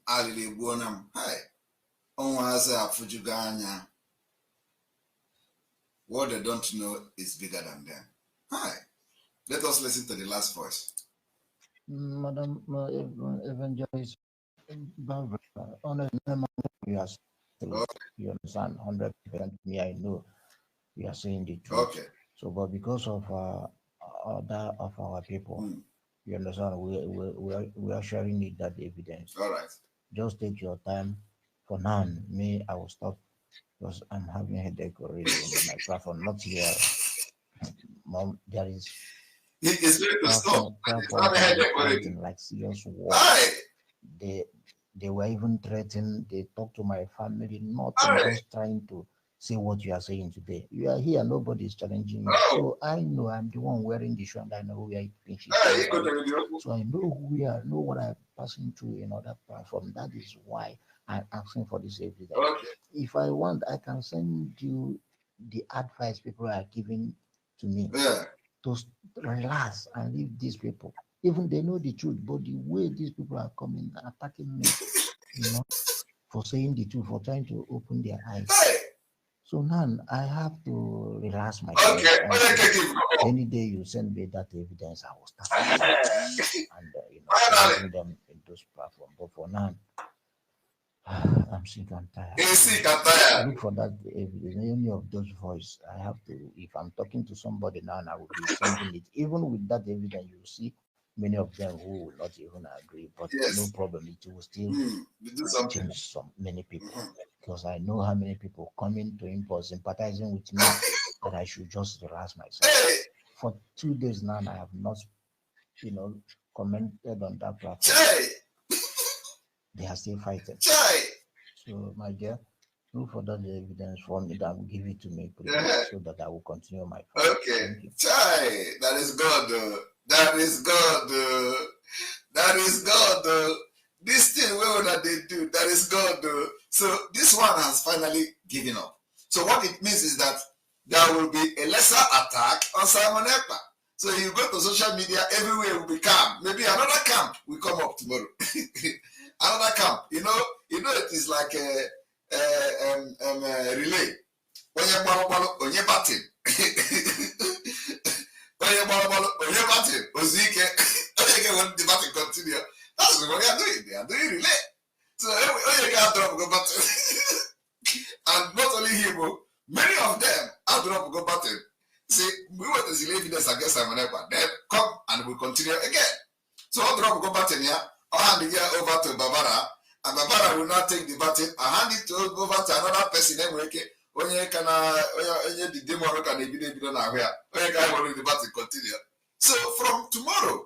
What they don't know is bigger than them. Let us listen to the last voice. Madam Evangelist Barbara, you understand 100%. Me, I know you are saying the truth. Okay. So, but because of other of our people, you understand, we are sharing that evidence. All right. Just take your time. For now, me, I will stop because I'm having a headache already on the microphone. Not here. Mom, there is. He is going to stop. Like serious war. They were even threatened. They talked to my family, not just trying to say what you are saying today. You are here, nobody is challenging you. Oh. So I know I'm the one wearing the shoe and I know where it finishes. Hey, you go to the So I know who we are, know what I'm passing through in other platform. That is why I'm asking for this evidence. Okay. If I want, I can send you the advice people are giving to me Yeah. to relax and leave these people. Even they know the truth, but the way these people are coming, attacking me, for saying the truth, for trying to open their eyes. Hey. So now I have to relax myself. Okay. Any day you send me that evidence, I will start and bring them in those platforms. But for now, I'm sick and tired. You're sick and tired. Look for that evidence. Any of those voice, I have to. If I'm talking to somebody now, and I will be sending it. Even with that evidence, you see many of them who will not even agree. But Yes. no problem. It will still change many people. Because I know how many people coming to him for sympathizing with me that I should just relax myself. Hey. For 2 days now, I have not, commented on that platform. Hey. They are still fighting. Hey. So, my dear, look for that evidence for me that will give it to me, please, so that I will continue my fight. Okay. Chai. That is God. That is God. That is God. This thing that they do, that is God. So this one has finally given up. So what it means is that there will be a lesser attack on Simon Ekpa. So you go to social media, everywhere will be calm. Maybe another camp will come up tomorrow. Another camp. It is like a relay. When you batting. When you batting, when the batting continue. That's what they are doing. They are doing relay. So you can't drop go batting. And not only him, many of them are drop go batting. See, we want to see evidence against Simon Ekpa. Then come and we continue again. So I'll drop go batting here. I'll hand it over to Barbara. And Barbara will not take the baton and hand it over to another person. When you can, the demon can be now here. When you can the baton continue. So from tomorrow,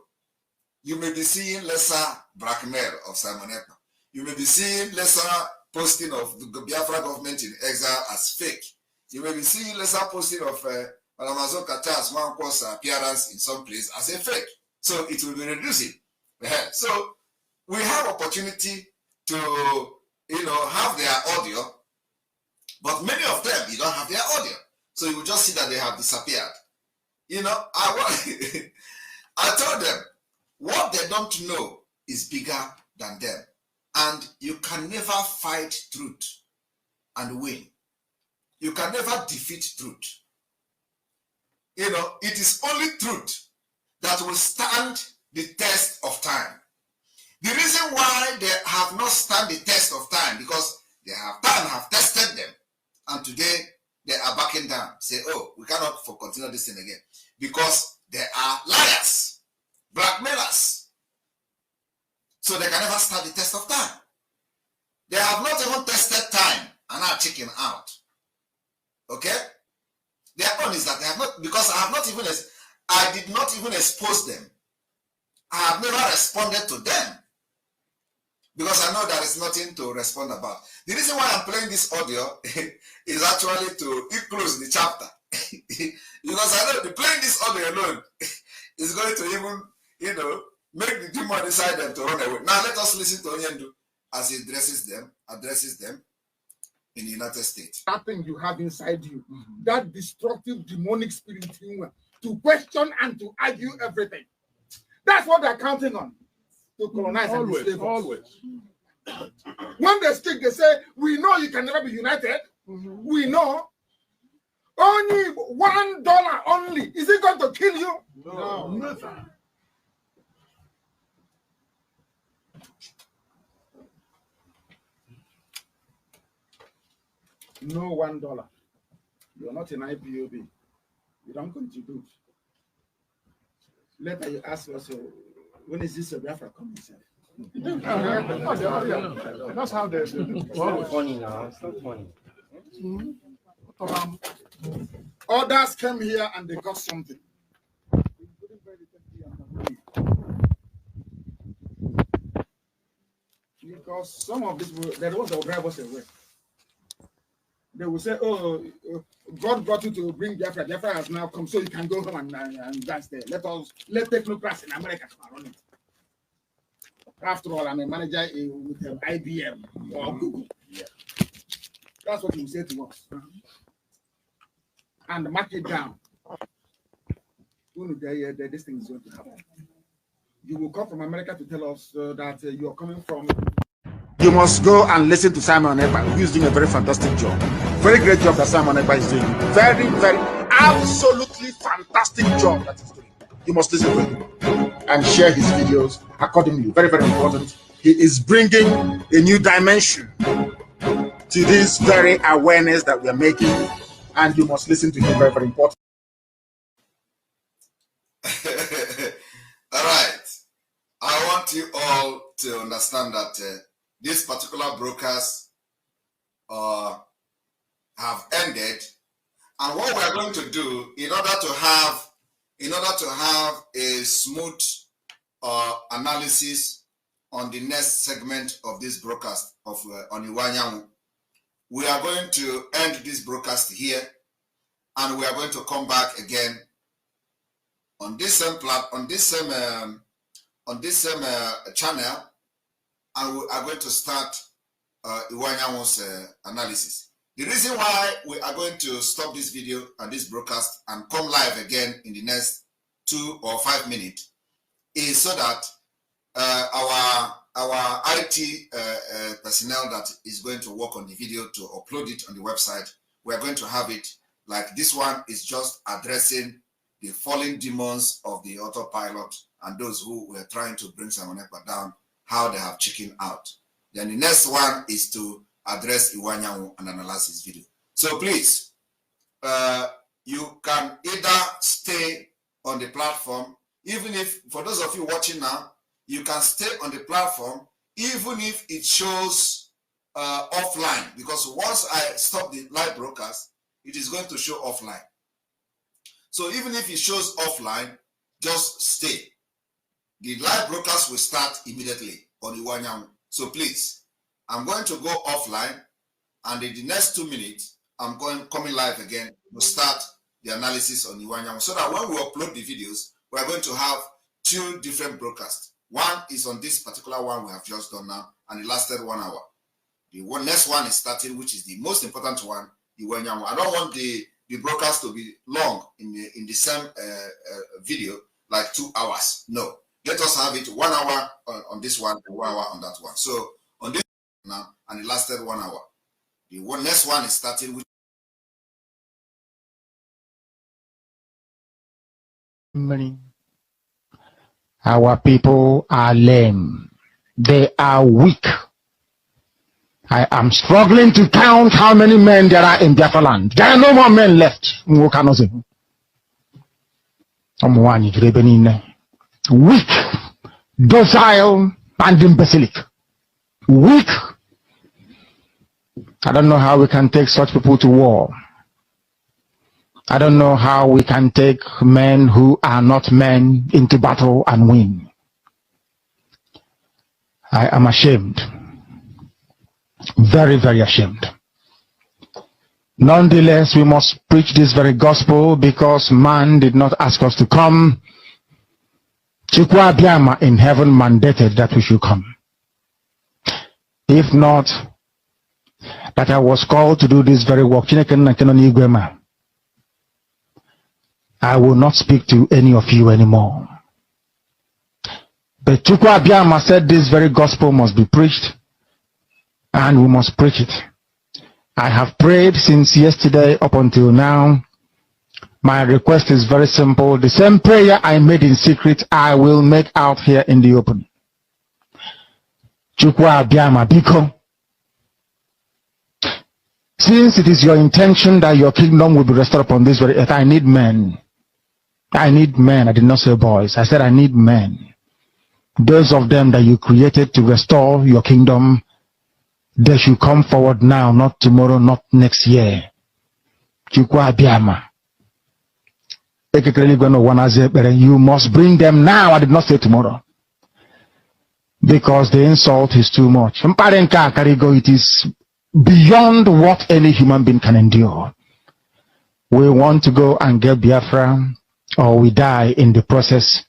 you may be seeing lesser blackmail of Simon Ekpa. You may be seeing lesser posting of the Biafra government in exile as fake. You may be seeing lesser posting of Madam Azoka Charles Nwankwo's appearance in some place as a fake. So it will be reducing. So we have opportunity to have their audio, but many of them you don't have their audio. So you will just see that they have disappeared. I told them what they don't know is bigger than them. And you can never fight truth and win. You can never defeat truth. It is only truth that will stand the test of time. The reason why they have not stand the test of time, because time have tested them. And today, they are backing down. Say, we cannot continue this thing again. Because they are liars, blackmailers. So they can never stand the test of time. They have not even tested time and are checking out. Okay? Their own is that they have not, because I did not even expose them. I have never responded to them. Because I know there is nothing to respond about. The reason why I'm playing this audio is actually to close the chapter. Because I know playing this audio alone is going to even, make the demon inside them to run away. Now let us listen to Onyendu as he addresses them in the United States. That thing you have inside you, that destructive demonic spirit to question and to argue everything. That's what they're counting on. To colonize and enslave us. Always. When they speak, they say, we know you can never be united. We know. Only $1 only. Is it going to kill you? No. Nothing. No $1. You're not an IPOB. You don't contribute. Later you ask us, when is this Biafra coming? That's how they do. It's not funny now. It's not funny. Others came here and they got something. Because some of these, they're the ones that will drive us away. they will say, oh, God brought you to bring Biafra. Biafra has now come, so you can go home and dance there. Let technocrats in America run it. After all, I'm a manager with IBM or Google. Yeah. That's what he said to us. And mark it down. This thing is going to happen. You will come from America to tell us that you are coming from. You must go and listen to Simon Ekpa, who is doing a very fantastic job. Very great job that Simon Ekpa is doing. Very, very, absolutely fantastic job that he's doing. You must listen to him and share his videos accordingly. Very, very important. He is bringing a new dimension to this very awareness that we are making, and you must listen to him. Very, very important. All right. I want you all to understand that this particular broadcast have ended, and what we are going to do in order to have a smooth analysis on the next segment of this broadcast of Oniwanyamu, we are going to end this broadcast here, and we are going to come back again on this same channel, and we are going to start Iwanyamu's analysis. The reason why we are going to stop this video and this broadcast and come live again in the next 2 or 5 minutes is so that our IT personnel that is going to work on the video to upload it on the website, we are going to have it like this one is just addressing the fallen demons of the autopilot and those who were trying to bring Simon Ekpa down, how they have chickened out. Then the next one is to address Iwanyamu and analyze his video. So please, you can either stay on the platform, even if, for those of you watching now, you can stay on the platform, even if it shows offline, because once I stop the live broadcast, it is going to show offline. So even if it shows offline, just stay. The live broadcast will start immediately on Iwanyamu. So please, I'm going to go offline, and in the next 2 minutes, I'm coming live again to start the analysis on Iwanyamu, so that when we upload the videos, we are going to have 2 different broadcasts. One is on this particular one we have just done now, and it lasted 1 hour. The next one is starting, which is the most important one, Iwanyamu. I don't want the broadcast to be long in the same video, like 2 hours. No, let us have it 1 hour on this one and 1 hour on that one. So on this now, and it lasted 1 hour. The next one is starting with. Our people are lame. They are weak. I am struggling to count how many men there are in Biafra land. There are no more men left. Weak, docile, and imbecilic. Weak. I don't know how we can take such people to war. I don't know how we can take men who are not men into battle and win. I am ashamed. Very, very ashamed. Nonetheless, we must preach this very gospel because man did not ask us to come. Chukwa Biama in heaven mandated that we should come. If not, that I was called to do this very work, I will not speak to any of you anymore. But Chukwa Biama said this very gospel must be preached, and we must preach it. I have prayed since yesterday up until now. My request is very simple. The same prayer I made in secret, I will make out here in the open. Chukwa Biama Biko. Since it is your intention that your kingdom will be restored upon this very earth, I need men. I need men. I did not say boys. I said I need men. Those of them that you created to restore your kingdom, they should come forward now, not tomorrow, not next year. Chukwa Biama. You must bring them now. I did not say tomorrow. Because the insult is too much. It is beyond what any human being can endure. We want to go and get Biafra, or we die in the process,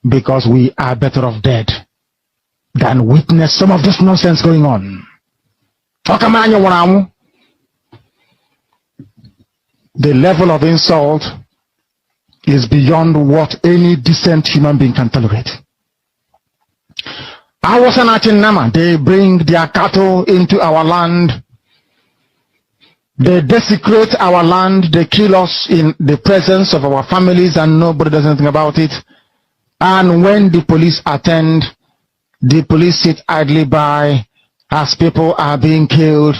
because we are better off dead than witness some of this nonsense going on. The level of insult is beyond what any decent human being can tolerate. They bring their cattle into our land. They desecrate our land. They kill us in the presence of our families and nobody does anything about it. And when the police attend, the police sit idly by as people are being killed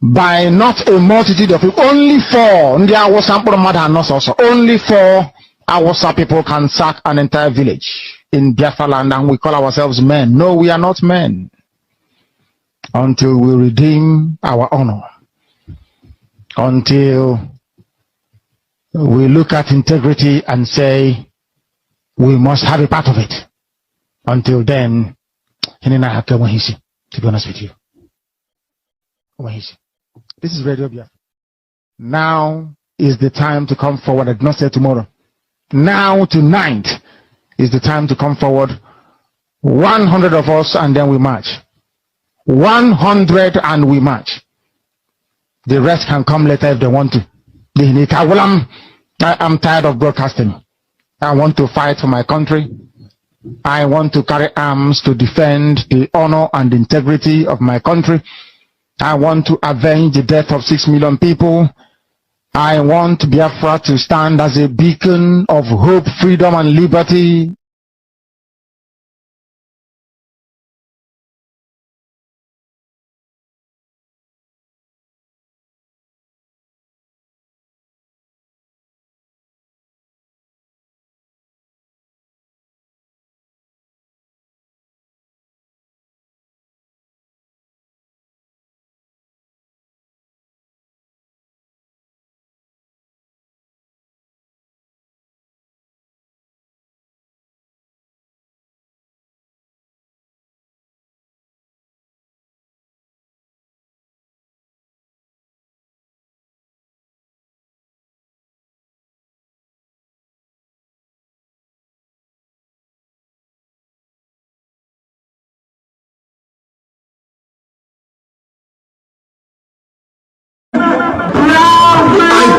by not a multitude of people. Only 4. Only 4 Awasa people can sack an entire village in Biafra land, and we call ourselves men. No, we are not men until we redeem our honor, until we look at integrity and say we must have a part of it. Until then, to be honest with you, this is Radio Biafra. Now is the time to come forward. I did not say tomorrow. Now, tonight is the time to come forward. 100 of us, and then we march. 100 and we march. The rest can come later if they want to. I'm tired of broadcasting. I want to fight for my country. I want to carry arms to defend the honor and integrity of my country. I want to avenge the death of 6 million people. I want Biafra to stand as a beacon of hope, freedom, and liberty.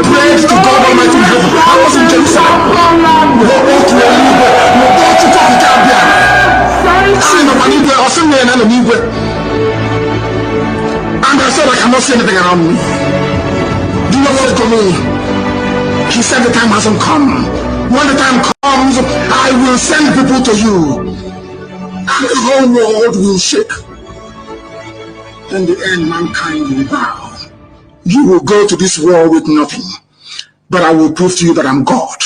Praise to God Almighty. I was in Jerusalem. We go to Eligwe. We go to Tokikabia. And I said I cannot see anything around me. Do not say to me. He said the time hasn't come. When the time comes, I will send people to you. And the whole world will shake. In the end, mankind will bow. You will go to this war with nothing. But I will prove to you that I'm God.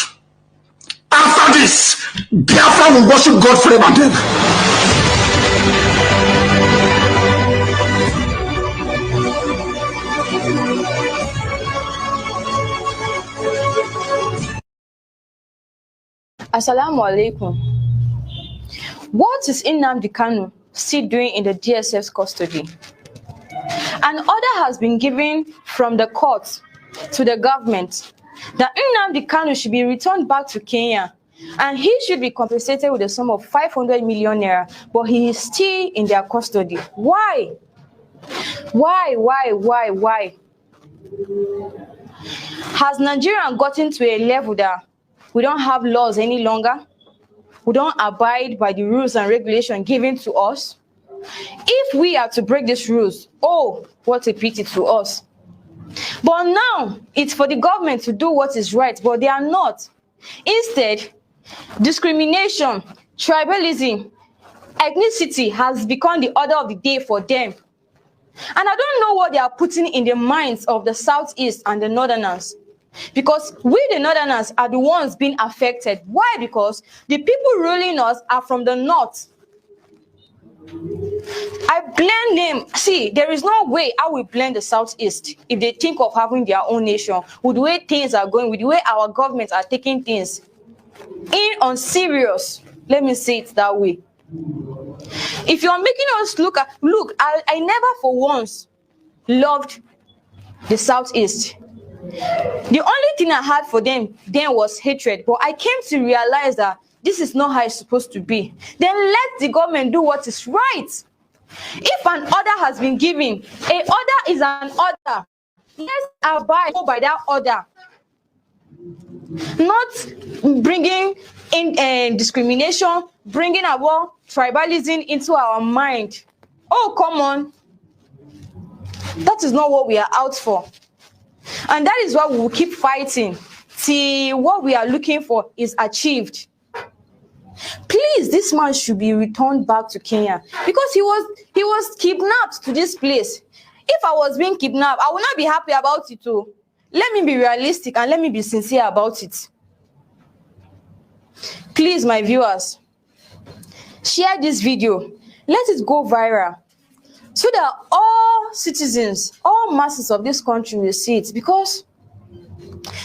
After this, Biafra will worship God forever and ever. Assalamu alaikum. What is Nnamdi Kanu still doing in the DSS custody? An order has been given from the court to the government that Nnamdi Kanu should be returned back to Kenya and he should be compensated with a sum of 500 million naira, but he is still in their custody. Why? Why? Has Nigeria gotten to a level that we don't have laws any longer? We don't abide by the rules and regulations given to us? If we are to break these rules, oh, what a pity to us. But now, it's for the government to do what is right, but they are not. Instead, discrimination, tribalism, ethnicity has become the order of the day for them. And I don't know what they are putting in the minds of the Southeast and the Northerners. Because we, the Northerners, are the ones being affected. Why? Because the people ruling us are from the North. I blame them. See, there is no way I will blame the Southeast if they think of having their own nation, with the way things are going, with the way our governments are taking things in on serious. Let me say it that way. If you're making us look, I never for once loved the Southeast. The only thing I had for them then was hatred, but I came to realize that this is not how it's supposed to be. Then let the government do what is right. If an order has been given, a order is an order. Let's abide by that order. Not bringing in discrimination, bringing our tribalism into our mind. Oh, come on. That is not what we are out for. And that is why we will keep fighting till what we are looking for is achieved. Please, this man should be returned back to Kenya because he was kidnapped to this place. If I was being kidnapped, I would not be happy about it too. Let me be realistic and let me be sincere about it. Please, my viewers, share this video. Let it go viral so that all citizens, all masses of this country will see it, because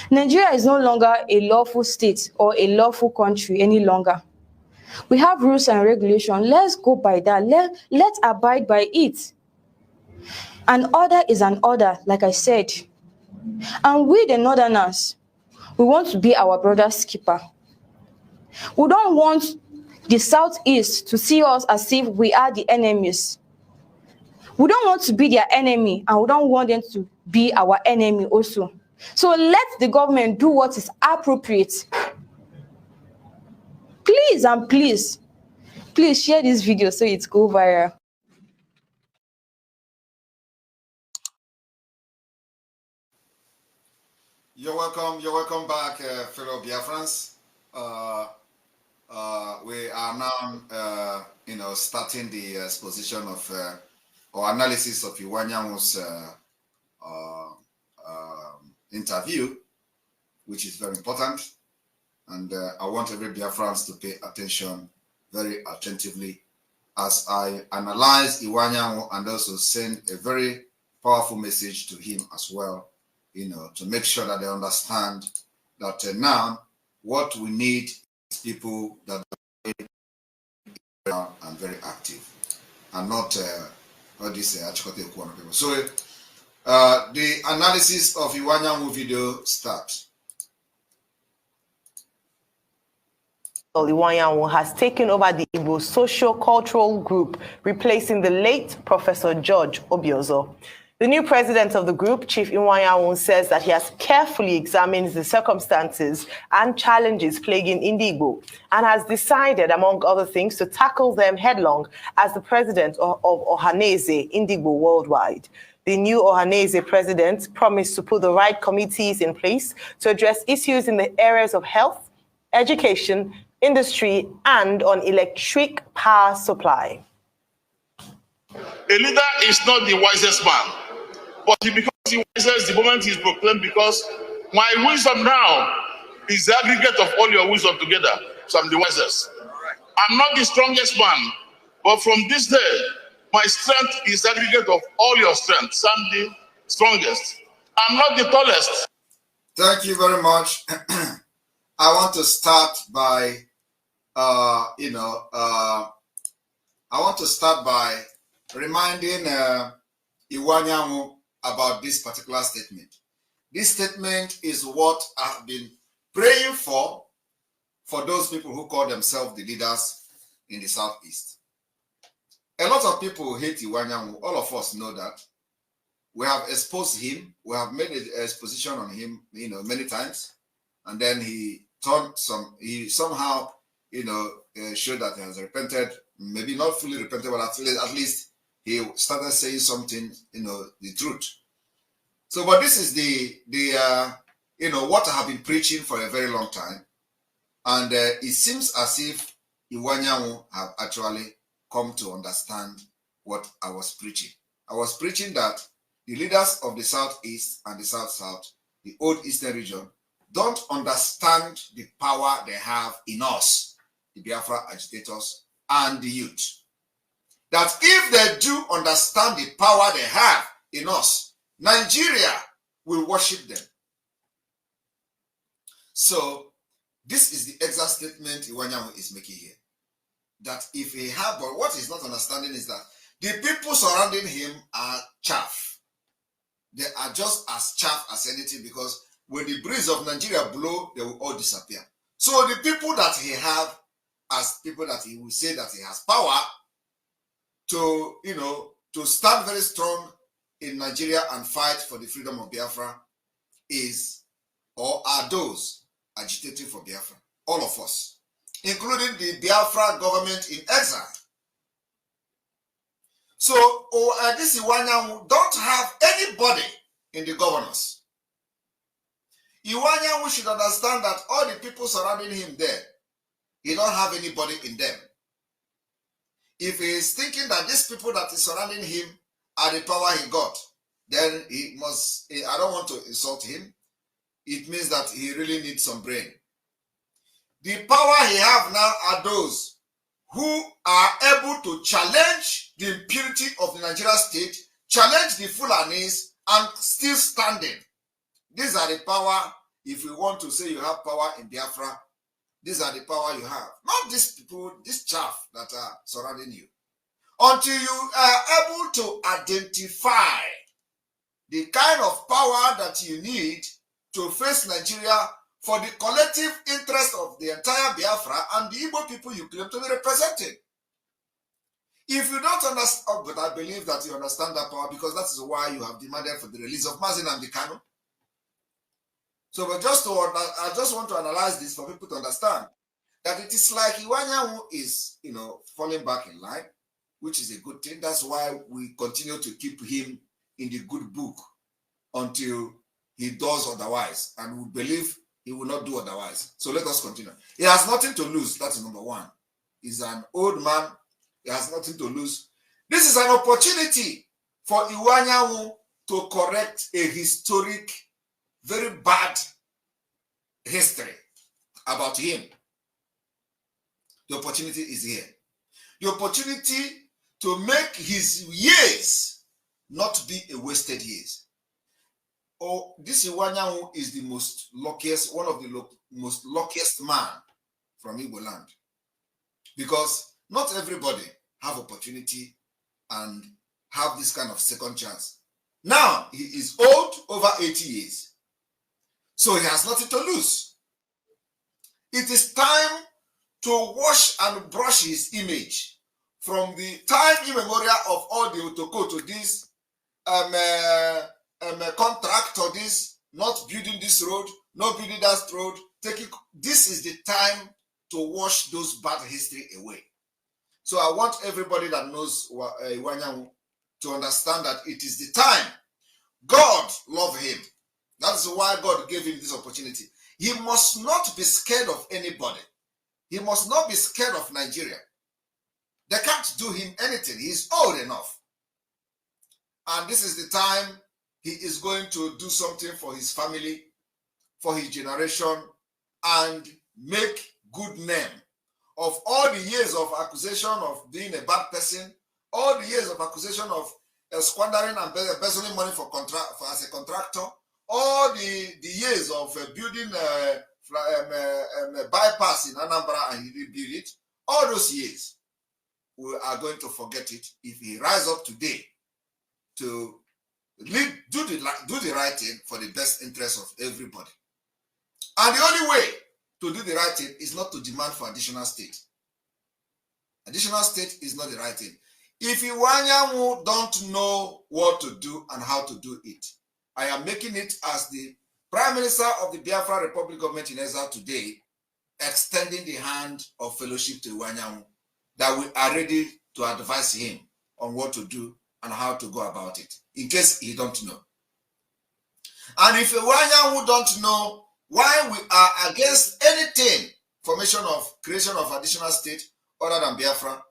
Nigeria is no longer a lawful state or a lawful country any longer. We have rules and regulations. Let's go by that. Let's abide by it. An order is an order, like I said. And we, the Northerners, we want to be our brother's keeper. We don't want the Southeast to see us as if we are the enemies. We don't want to be their enemy, and we don't want them to be our enemy also. So let the government do what is appropriate. Please and please share this video so it go viral. You're welcome back, fellow Biafrans. We are now, starting the exposition of or analysis of Iwanyanwu's interview, which is very important. And I want every Biafrans to pay attention very attentively as I analyze Iwanyanwu and also send a very powerful message to him as well, to make sure that they understand that now what we need is people that are and very active and not all these Achikote Ekwana people. So the analysis of Iwanyanwu video starts. Iwanyanwu has taken over the Igbo socio-cultural group, replacing the late Professor George Obiozo. The new president of the group, Chief Iwanyanwu, says that he has carefully examined the circumstances and challenges plaguing Igbo and has decided, among other things, to tackle them headlong as the president of Ohaneze Igbo worldwide. The new Ohaneze president promised to put the right committees in place to address issues in the areas of health, education, industry, and on electric power supply. A leader is not the wisest man, but he becomes the wisest the moment he is proclaimed, because my wisdom now is the aggregate of all your wisdom together. So I'm the wisest. I'm not the strongest man, but from this day, my strength is the aggregate of all your strength. So I'm the strongest. I'm not the tallest. Thank you very much. I want to start by, reminding Iwanyanwu about this particular statement. This statement is what I've been praying for those people who call themselves the leaders in the Southeast. A lot of people hate Iwanyanwu. All of us know that. We have exposed him. We have made an exposition on him, many times. And then he somehow, showed that he has repented, maybe not fully repented, but at least he started saying something, the truth. So, but this is the what I have been preaching for a very long time. And it seems as if Iwanyanwu have actually come to understand what I was preaching. I was preaching that the leaders of the Southeast and the South-South, the old Eastern region, don't understand the power they have in us, the Biafra agitators and the youth. That if they do understand the power they have in us, Nigeria will worship them. So this is the exact statement Iwanyanwu is making here. that if he have, but what he's not understanding is that the people surrounding him are chaff. They are just as chaff as anything, because when the breeze of Nigeria blow, they will all disappear. So the people that he have as people that he will say that he has power to, to stand very strong in Nigeria and fight for the freedom of Biafra is, or are those agitating for Biafra. All of us, including the Biafra government in exile. So this Iwanyanwu don't have anybody in the governors. Iwanyanwu should understand that all the people surrounding him there, he don't have anybody in them. If he is thinking that these people that is surrounding him are the power he got, then he must, I don't want to insult him. It means that he really needs some brain. The power he have now are those who are able to challenge the impurity of the Nigerian state, challenge the Fulanis, and still standing. These are the power. If you want to say you have power in Biafra, these are the power you have. Not these people, this chaff that are surrounding you. Until you are able to identify the kind of power that you need to face Nigeria for the collective interest of the entire Biafra and the Igbo people you claim to be representing. If you don't understand, but I believe that you understand that power, because that is why you have demanded for the release of Mazin and the Kanu. So, but I just want to analyze this for people to understand that it is like Iwanyanwu is, falling back in line, which is a good thing. That's why we continue to keep him in the good book until he does otherwise, and we believe he will not do otherwise. So let us continue. He has nothing to lose. That's number one. He's an old man. He has nothing to lose. This is an opportunity for Iwanyanwu to correct a historic, very bad history about him. The opportunity is here. The opportunity to make his years not be a wasted years. Oh, this Iwanyanwu is the most luckiest, one of the most luckiest man from Igbo land. Because not everybody have opportunity and have this kind of second chance. Now, he is old, over 80 years. So he has nothing to lose. It is time to wash and brush his image from the time immemorial of all the Otoko to this contract or this, not building this road, not building that road, this is the time to wash those bad history away. So I want everybody that knows Iwanyanwu to understand that it is the time. God loved him. That's why God gave him this opportunity. He must not be scared of anybody. He must not be scared of Nigeria. They can't do him anything. He's old enough. And this is the time he is going to do something for his family, for his generation, and make good name of all the years of accusation of being a bad person, all the years of accusation of squandering and embezzling money as a contractor, all the years of building a bypass in Anambra and he rebuilt it, all those years, we are going to forget it if he rise up today to do the right thing for the best interest of everybody. And the only way to do the right thing is not to demand for additional state. Additional state is not the right thing. If Iwanyanwu don't know what to do and how to do it, I am making it as the Prime Minister of the Biafra Republic government in exile today, extending the hand of fellowship to Iwanyanwu, that we are ready to advise him on what to do and how to go about it, in case he don't know. And if Iwanyanwu don't know why we are against anything, creation of additional state other than Biafra,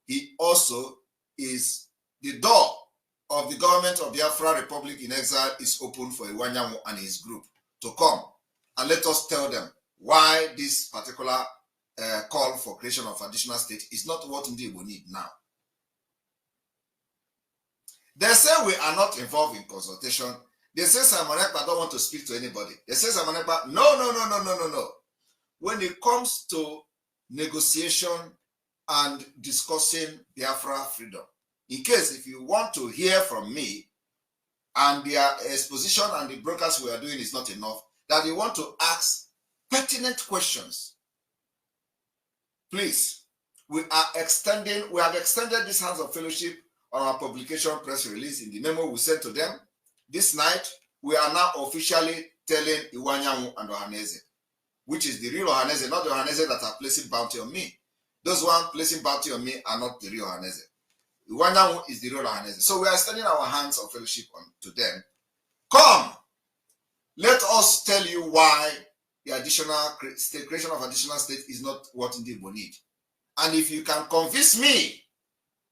he also is the door of the government of Biafra Republic in exile is open for Iwanyanwu and his group to come and let us tell them why this particular call for creation of additional state is not what Ndi Igbo need now. They say we are not involved in consultation. They say Simon Ekpa don't want to speak to anybody. They say Simon Ekpa, no. When it comes to negotiation and discussing Biafra freedom. In case if you want to hear from me and their exposition and the broadcast we are doing is not enough, that you want to ask pertinent questions, please, we have extended this Hands of Fellowship on our publication press release in the memo we sent to them. This night, we are now officially telling Iwanyanwu and Ohaneze, which is the real Ohaneze, not the Ohaneze that are placing bounty on me. Those ones placing bounty on me are not the real Ohaneze. Iwanyanwu is the real Ohaneze. So we are extending our Hands of Fellowship to them. Come, let us tell you why the creation of additional state is not what Igbo need. And if you can convince me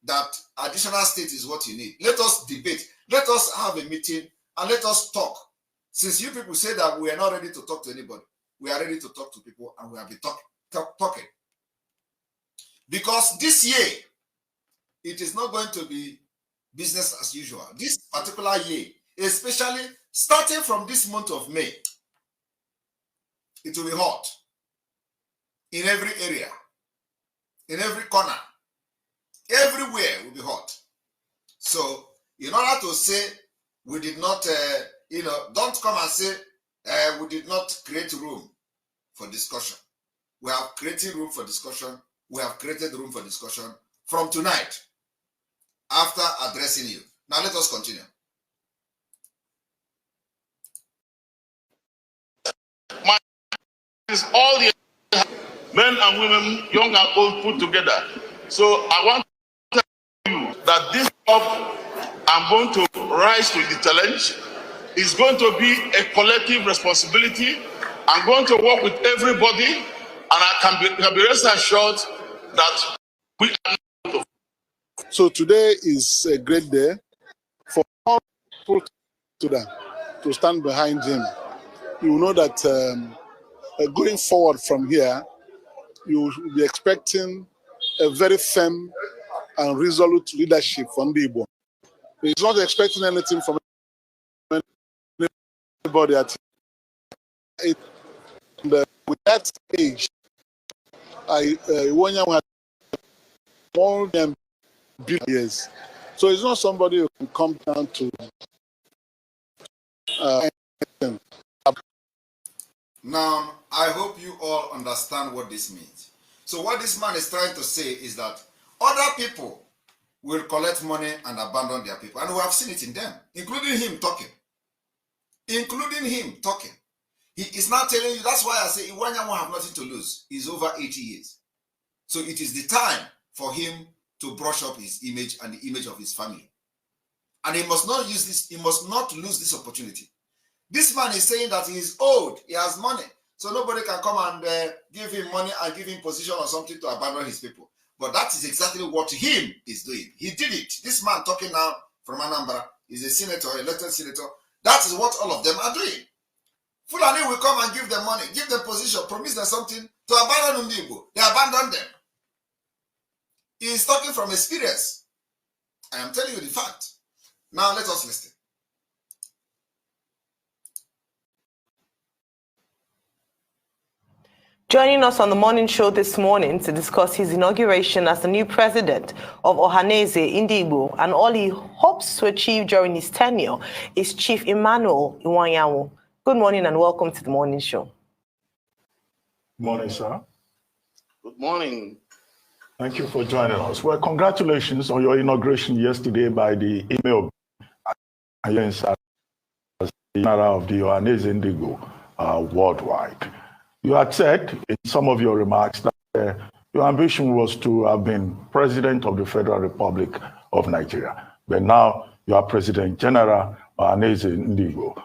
that additional state is what you need, let us debate. Let us have a meeting and let us talk. Since you people say that we are not ready to talk to anybody, we are ready to talk to people and we have been talking. Because this year, it is not going to be business as usual. This particular year, especially starting from this month of May, it will be hot in every area, in every corner, everywhere will be hot. So, in order to say we did not, don't come and say we did not create room for discussion. We have created room for discussion. We have created room for discussion from tonight after addressing you. Now let us continue. Is all the men and women, young and old, put together. So I want to tell you that this job, I'm going to rise to the challenge. It's going to be a collective responsibility. I'm going to work with everybody, and I can be rest assured that we are not. So today is a great day for all people to stand behind him. You know that going forward from here, you will be expecting a very firm and resolute leadership from the Igbo. He's not expecting anything from anybody at it. And with that age, Iwanyanwu had more than billion years. So it's not somebody who can come down to Now, I hope you all understand what this means. So what this man is trying to say is that other people will collect money and abandon their people. And we have seen it in them, including him talking. Including him talking. He is now telling you, that's why I say Iwanyanwu have nothing to lose. He's over 80 years. So it is the time for him to brush up his image and the image of his family. And he must not use this, he must not lose this opportunity. This man is saying that he is old, he has money, so nobody can come and give him money and give him position or something to abandon his people. But that is exactly what him is doing. He did it. This man talking now from Anambra is a senator, elected senator. That is what all of them are doing. Fulani will come and give them money, give them position, promise them something to abandon Igbo. They abandon them. He is talking from experience. I am telling you the fact. Now let us listen. Joining us on the morning show this morning to discuss his inauguration as the new president of Ohaneze Igbo and all he hopes to achieve during his tenure is Chief Emmanuel Iwanyanwu. Good morning and welcome to the morning show. Good morning, sir. Good morning. Thank you for joining us. Well, congratulations on your inauguration yesterday by the email as the general of the Ohaneze Igbo worldwide. You had said in some of your remarks that your ambition was to have been president of the Federal Republic of Nigeria, but now you are President General Ohaneze Igbo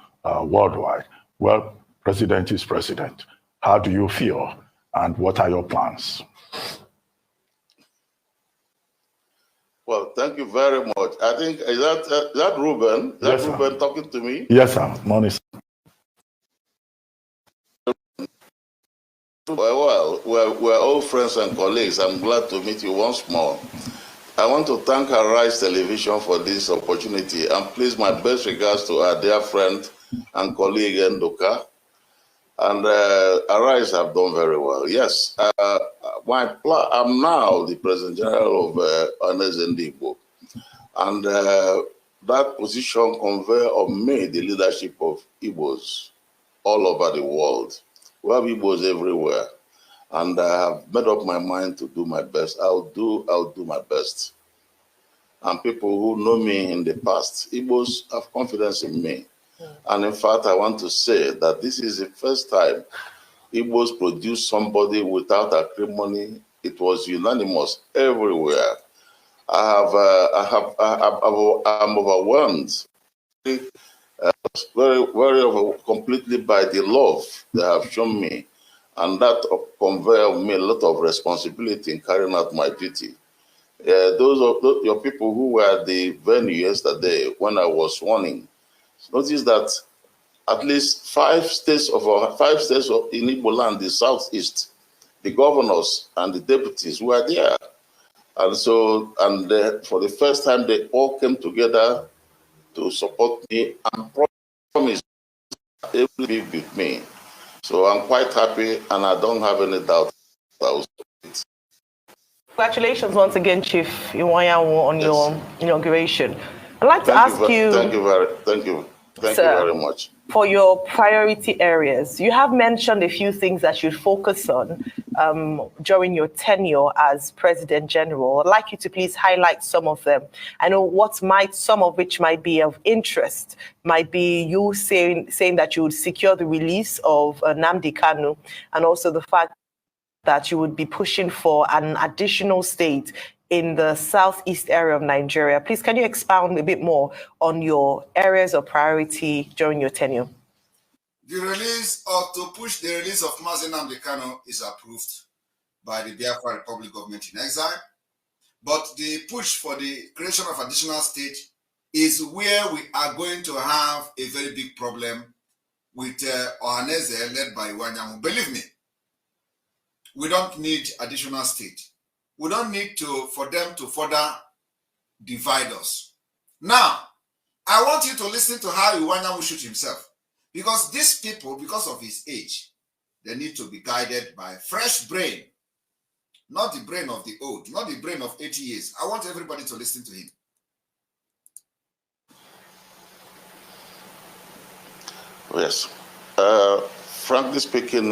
worldwide. Well, president is president. How do you feel, and what are your plans? Well, thank you very much. I think, is that Ruben? Is that Ruben talking to me? Yes, sir. Morning, sir. Well, we're all friends and colleagues. I'm glad to meet you once more. I want to thank Arise Television for this opportunity and please my best regards to our dear friend and colleague Ndoka. And Arise have done very well. Yes, I'm now the President General of Ndigbo. And that position confer on me the leadership of Igbos all over the world. We have Igbos everywhere. And I have made up my mind to do my best. I'll do my best. And people who know me in the past, Igbos have confidence in me. And in fact, I want to say that this is the first time Igbos produced somebody without acrimony. It was unanimous everywhere. I'm overwhelmed, completely by the love they have shown me, and that convey me a lot of responsibility in carrying out my duty. Those your people who were at the venue yesterday when I was sworn in, notice that at least five states in Igbo land, the southeast, the governors and the deputies were there. And so, for the first time, they all came together to support me and promise they will be with me. So I'm quite happy, and I don't have any doubt. Congratulations once again, Chief Iwanyanwu, on your inauguration. I'd like to ask you. Thank you very much. For your priority areas, you have mentioned a few things that you focus on during your tenure as President General. I'd like you to please highlight some of them. I know some of which might be of interest, might be you saying that you would secure the release of Nnamdi Kanu, and also the fact that you would be pushing for an additional state in the southeast area of Nigeria. Please, can you expound a bit more on your areas of priority during your tenure? To push the release of Mazi Nnamdi Kanu is approved by the Biafra Republic government in exile. But the push for the creation of additional state is where we are going to have a very big problem with Ohaneze led by Iwanyanwu. Believe me, we don't need additional state. We don't need for them to further divide us. Now, I want you to listen to how Iwanyanwu shoot himself. Because these people, because of his age, they need to be guided by fresh brain. Not the brain of the old, not the brain of 80 years. I want everybody to listen to him. Yes. Frankly speaking,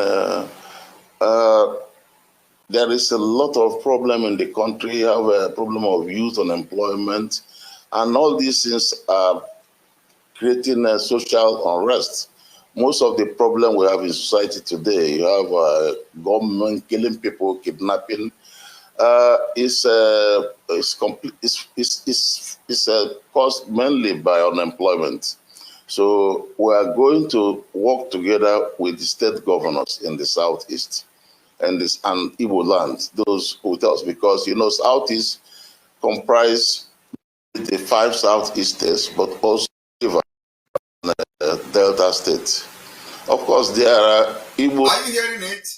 there is a lot of problem in the country. You have a problem of youth unemployment, and all these things are creating a social unrest. Most of the problem we have in society today, you have government killing people, kidnapping, is caused mainly by unemployment. So we are going to work together with the state governors in the southeast and Igbo land, those with us, because southeast comprise the 5 southeast states, but also Delta states. Of course, there are Igbo. Are you hearing it?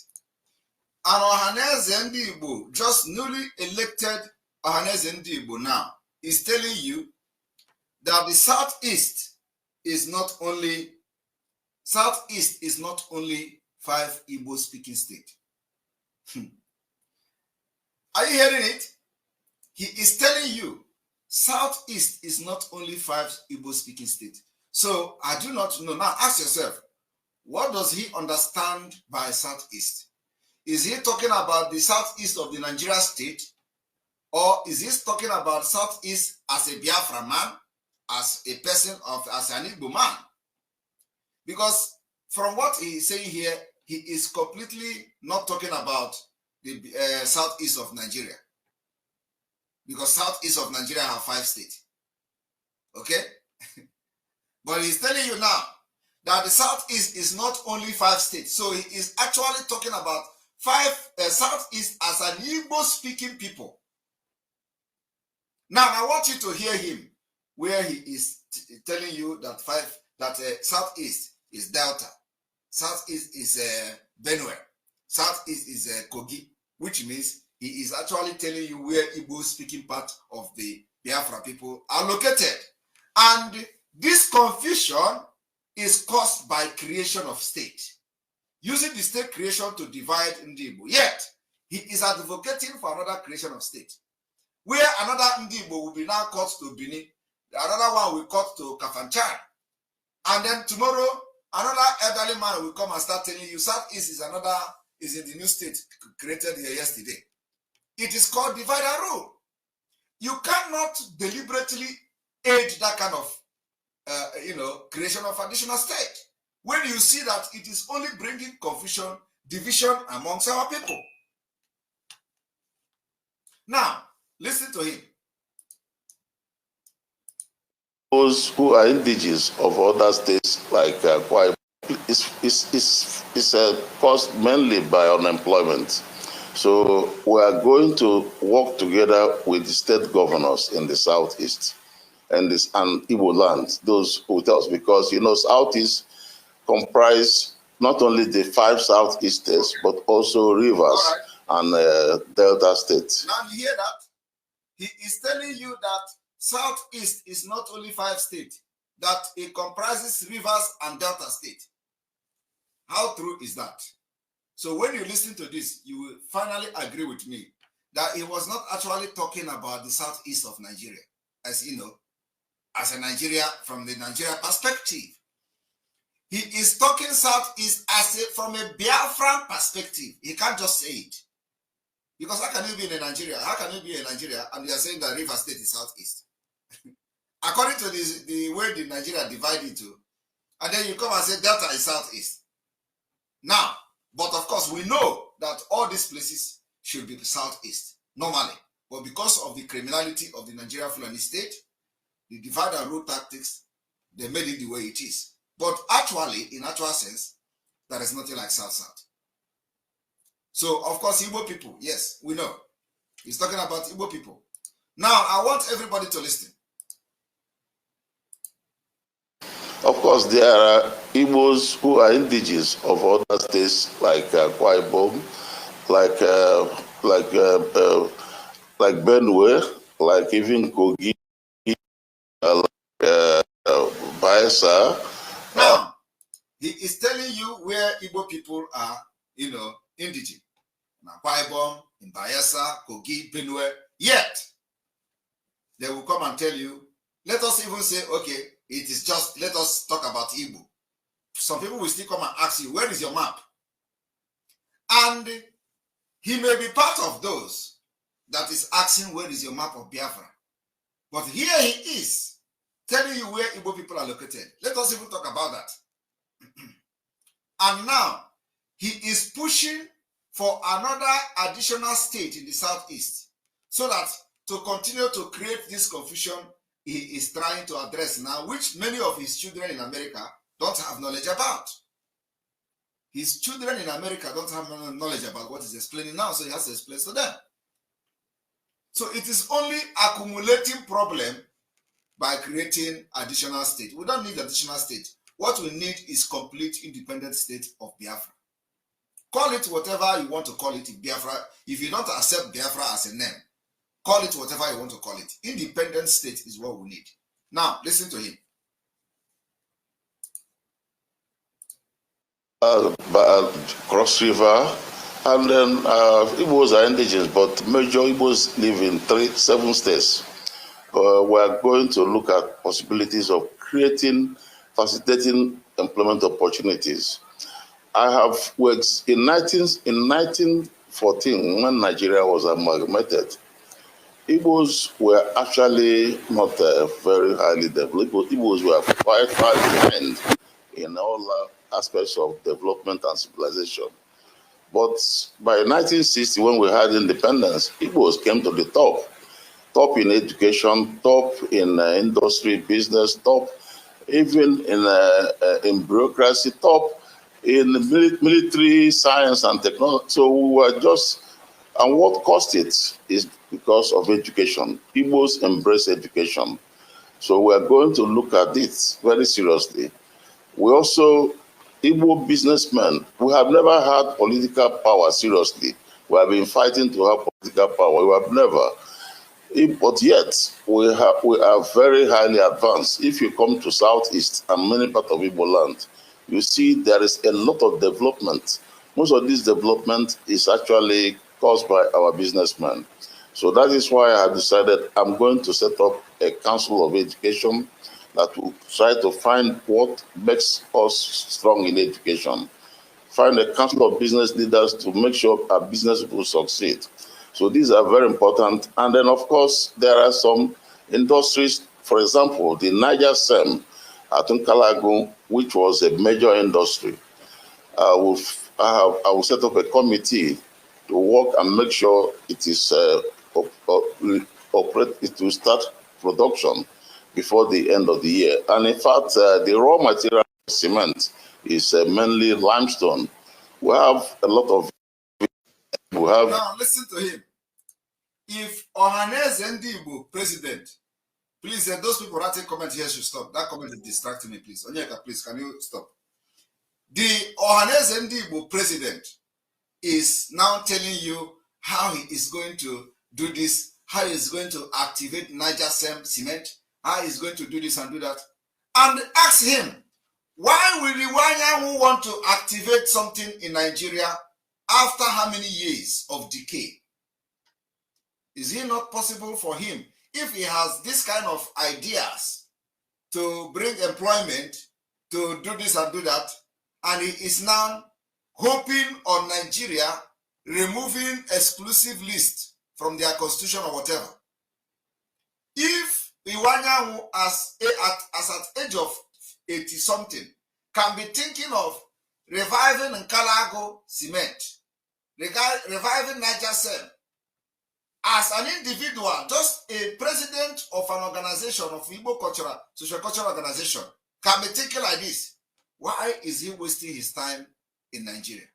And Ohaneze Ndigbo, just newly elected Ohaneze Ndigbo now, is telling you that the southeast is not only 5 Igbo speaking states. Are you hearing it? He is telling you southeast is not only 5 Igbo speaking states. So I do not know. Now ask yourself, what does he understand by southeast? Is he talking about the southeast of the Nigeria state? Or is he talking about southeast as a Biafra man, as a person as an Igbo man? Because from what he is saying here, he is completely not talking about the southeast of Nigeria. Because southeast of Nigeria have 5 states. Okay? But he's telling you now that the southeast is not only 5 states. So he is actually talking about 5 southeast as an Igbo speaking people. Now I want you to hear him where he is telling you that southeast is Delta, southeast is Benue, southeast is Kogi, which means he is actually telling you where Igbo speaking part of the Biafra people are located. And this confusion is caused by creation of state. using the state creation to divide Ndi Igbo. Yet, he is advocating for another creation of state, where another Ndi Igbo will be now cut to Benin, another one will cut to Kafanchan, and then tomorrow another elderly man will come and start telling you Southeast is in the new state created here yesterday. It is called divide and rule. You cannot deliberately aid that kind of creation of additional state when you see that it is only bringing confusion, division amongst our people. Now, listen to him. Those who are indigenous of other states like Akwa is caused mainly by unemployment. So we are going to work together with the state governors in the Southeast and Igbo land, those hotels, because Southeast comprise not only the 5 Southeast states, but also rivers and Delta states. Now you hear that? He is telling you that Southeast is not only 5 states, that it comprises rivers and Delta states. How true is that? So when you listen to this, you will finally agree with me that he was not actually talking about the Southeast of Nigeria, as you know, as a Nigeria, from the Nigeria perspective. He is talking Southeast from a Biafran perspective. He can't just say it. Because how can you be in Nigeria? How can you be in Nigeria and you are saying that River State is Southeast? According to the way the Nigeria divided into, and then you come and say Delta is Southeast. Now, but of course, we know that all these places should be Southeast, normally. But because of the criminality of the Nigeria Fulani state, the divide and rule tactics, they made it the way it is. But actually, in actual sense, there is nothing like South-South. So, of course, Igbo people, yes, we know. He's talking about Igbo people. Now, I want everybody to listen. Of course, there are Igbos who are indigenous of other states like Akwa Ibom, like Benue, like even Kogi, Bayelsa. Now, he is telling you where Igbo people are, indigenous. In Akwa Ibom, in Bayelsa, Kogi, Benue. Yet, they will come and tell you, let us even say, okay, it is just, let us talk about Igbo. Some people will still come and ask you, where is your map? And he may be part of those that is asking, where is your map of Biafra? But here he is, telling you where Igbo people are located. Let us even talk about that. And now, he is pushing for another additional state in the Southeast, so that to continue to create this confusion, he is trying to address now, which many of his children in America don't have knowledge about. His children in America don't have knowledge about what he's explaining now, so he has to explain to them. So it is only accumulating problem by creating additional state. We don't need additional state. What we need is complete independent state of Biafra. Call it whatever you want to call it, Biafra. If you don't accept Biafra as a name, call it whatever you want to call it. Independent state is what we need. Now, listen to him. Cross River, and then Igbos are indigenous, but major Igbos live in 7 states. We are going to look at possibilities of facilitating employment opportunities. I have worked in 1914 when Nigeria was amalgamated. Igbos were actually not very highly developed. Igbos were quite far behind in all aspects of development and civilization. But by 1960, when we had independence, Igbos came to the top in education, top in industry, business, top even in bureaucracy, top in military science and technology. So we were just, and what caused it is because of education. Igbos embrace education. So we are going to look at it very seriously. We also, Igbo businessmen, we have never had political power seriously. We have been fighting to have political power. We have never. But yet, we are very highly advanced. If you come to Southeast and many parts of Igbo land, you see there is a lot of development. Most of this development is actually caused by our businessmen. So that is why I have decided I'm going to set up a council of education that will try to find what makes us strong in education. Find a council of business leaders to make sure our business will succeed. So these are very important. And then, of course, there are some industries, for example, the Niger SEM at Nkalagu, which was a major industry. I will set up a committee to work and make sure it is it will start production before the end of the year. And in fact, the raw material cement is mainly limestone. We have a lot of. Now listen to him. If Ohaneze Ndigbo president, please, those people writing comment here should stop. That comment is distracting me, please. Onyeka, please, can you stop? The Ohaneze Ndigbo president is now telling you how he is going to do this, how he is going to activate Niger cement, how he is going to do this and do that. And ask him, why will the Wanya who want to activate something in Nigeria after how many years of decay? Is it not possible for him, if he has this kind of ideas to bring employment, to do this and do that, and he is now hoping on Nigeria removing exclusive list from their constitution or whatever? If Iwanyanwu at age of 80 something can be thinking of reviving Nkalago cement, reviving Niger Sem, as an individual, just a president of an organization, of Igbo cultural, social cultural organization, can be thinking like this, why is he wasting his time in Nigeria?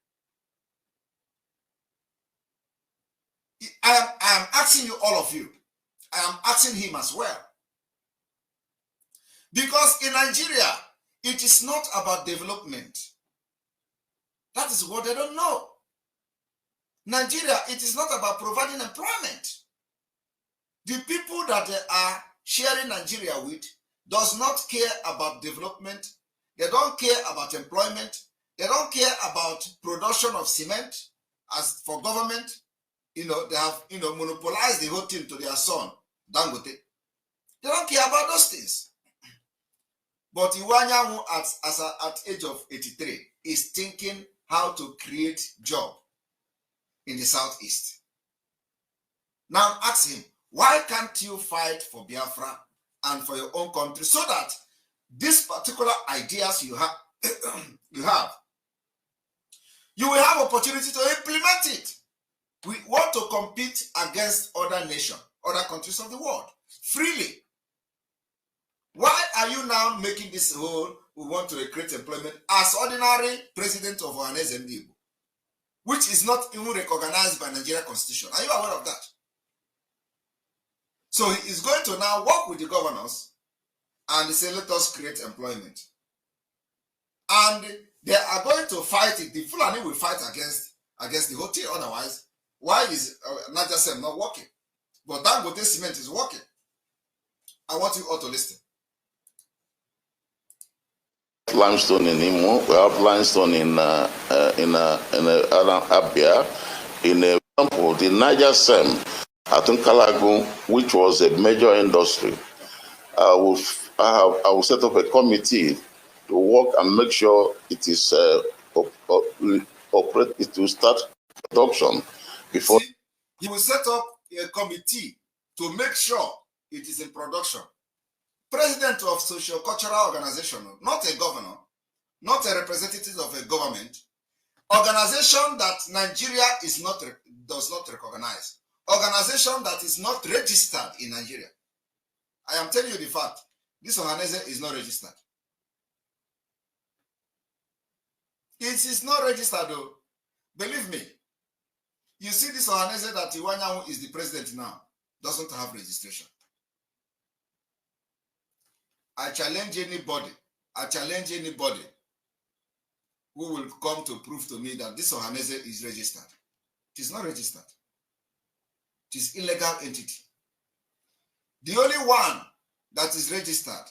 I am asking you, all of you, I am asking him as well. Because in Nigeria, it is not about development. That is what they don't know. Nigeria, it is not about providing employment. The people that they are sharing Nigeria with does not care about development. They don't care about employment. They don't care about production of cement. As for government, they have, monopolized the whole thing to their son, Dangote. They don't care about those things. But Iwanyanwu at age of 83 is thinking how to create job in the southeast. Now ask him, why can't you fight for Biafra and for your own country, so that these particular ideas you have, you will have opportunity to implement it. We want to compete against other nations, other countries of the world, freely. Why are you now making this whole, we want to create employment as ordinary president of Ohaneze Ndigbo, which is not even recognized by Nigeria Constitution? Are you aware of that? So he is going to now work with the governors and say, let us create employment. And they are going to fight it. The Fulani will fight against the whole thing. Otherwise, why is Niger Sem not working? But Dangote Cement is working. I want you all to listen. Limestone in Imo, we have limestone in Abia. In example, the Niger Sem at Nkalagu, which was a major industry, I will set up a committee to work and make sure it is it will start production before. See, he will set up a committee to make sure it is in production. President of social cultural organization, not a governor, not a representative of a government, organization that Nigeria does not recognize, organization that is not registered in Nigeria. I am telling you the fact, this Ohaneze is not registered. It is not registered though. Believe me. You see this Ohaneze that Iwanyanwu is the president now, doesn't have registration. I challenge anybody who will come to prove to me that this Ohaneze is registered. It is not registered. It is illegal entity. The only one that is registered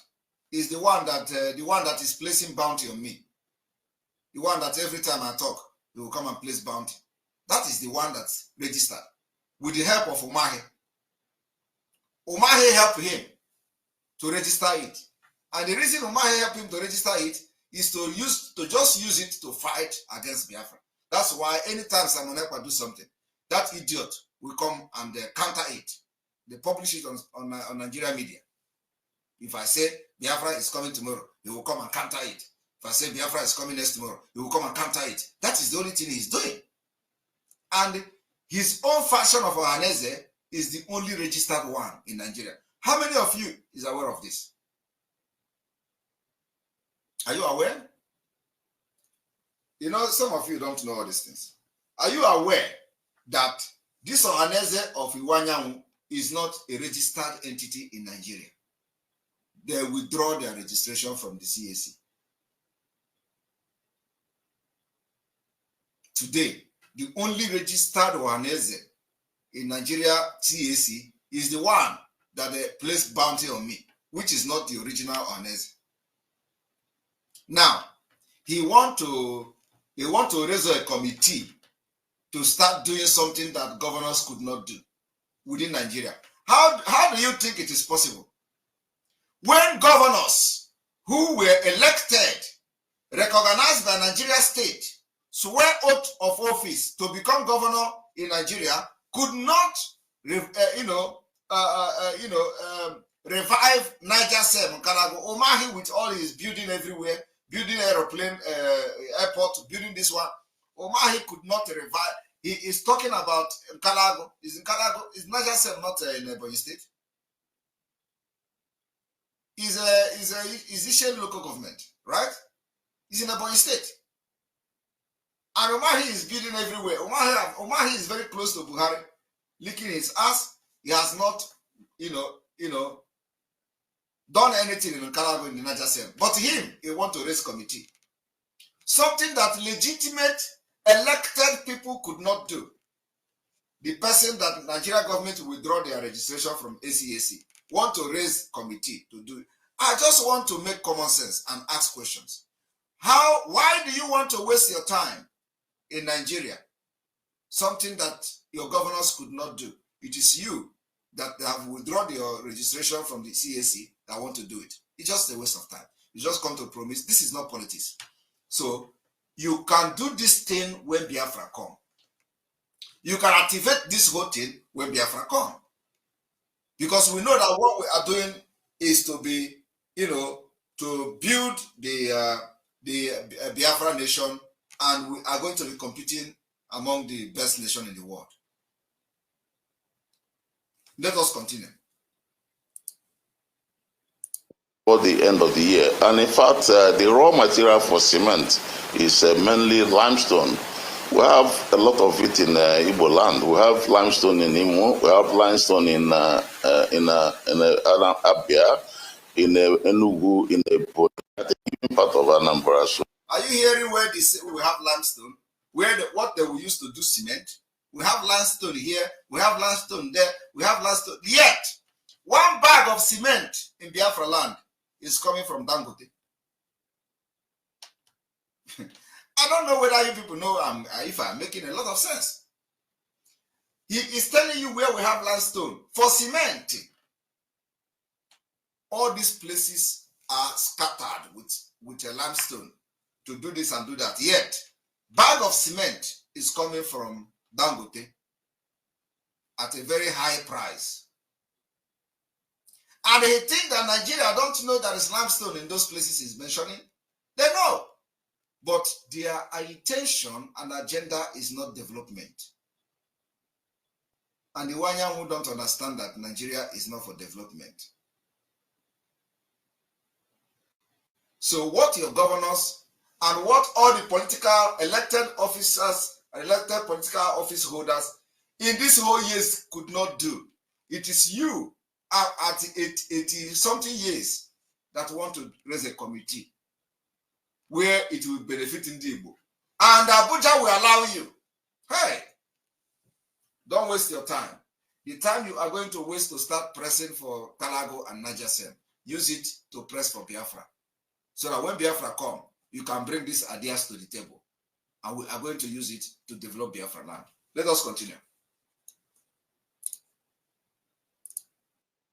is the one that is placing bounty on me. The one that every time I talk, he will come and place bounty. That is the one that's registered with the help of Umahi. Umahi helped him to register it. And the reason Umahi helped him to register it is to just use it to fight against Biafra. That's why anytime Simon Ekpa do something, that idiot will come and counter it. They publish it on Nigeria media. If I say Biafra is coming tomorrow, he will come and counter it. If I say Biafra is coming next tomorrow, he will come and counter it. That is the only thing he's doing. And his own faction of Ohaneze is the only registered one in Nigeria. How many of you is aware of this? Are you aware? You know, some of you don't know all these things. Are you aware that this Ohaneze of Iwanyanwu is not a registered entity in Nigeria? They withdraw their registration from the CAC. Today, the only registered Ohaneze in Nigeria CAC is the one that they placed bounty on me, which is not the original Ohaneze. Now, he want to raise a committee to start doing something that governors could not do within Nigeria. How do you think it is possible? When governors who were elected, recognized by Nigeria state, swear oath of office to become governor in Nigeria, could not, revive Niger Sem, Kalago, Umahi with all his building everywhere, building aeroplane, airport, building this one. Umahi could not revive. He is talking about Kalago. Is in Kalago? Is Niger Sem not in Ebonyi State? Is Ishel local government, right? He's in Ebonyi State. And Umahi is building everywhere. Umahi is very close to Buhari, licking his ass. He has not, done anything in Kalago in the Niger Sem. But him, he want to raise committee. Something that legitimate elected people could not do. The person that Nigeria government will withdraw their registration from ACAC want to raise committee to do it. I just want to make common sense and ask questions. Why do you want to waste your time in Nigeria? Something that your governors could not do. It is you that have withdrawn your registration from the CAC that want to do it. It's just a waste of time. You just come to promise. This is not politics. So you can do this thing when Biafra come. You can activate this whole thing when Biafra come. Because we know that what we are doing is to be, to build the Biafra nation, and we are going to be competing among the best nation in the world. Let us continue. For the end of the year. And in fact, the raw material for cement is mainly limestone. We have a lot of it in Igbo land. We have limestone in Imo. We have limestone in Abia, in Enugu, in Ebonyi. I think even part of Anambra. So. Are you hearing where they say we have limestone? What they will use to do cement? We have limestone here. We have limestone there. We have limestone. Yet, one bag of cement in Biafra land is coming from Dangote. I don't know whether you people know if I'm making a lot of sense. He is telling you where we have limestone for cement. All these places are scattered with a limestone to do this and do that. Yet, bag of cement is coming from Dangote at a very high price. And they think that Nigeria don't know that is limestone in those places he's mentioning. They know. But their intention and agenda is not development. And the Wanyan who don't understand that Nigeria is not for development. So what your governors and what all the political elected officers, elected political office holders in this whole years could not do, it is you at 80-something years that want to raise a committee where it will benefit Igbo. And Abuja will allow you. Hey, don't waste your time. The time you are going to waste to start pressing for Kalago and Niger Sem, use it to press for Biafra. So that when Biafra come, you can bring these ideas to the table. And we are going to use it to develop Biafra land. Let us continue.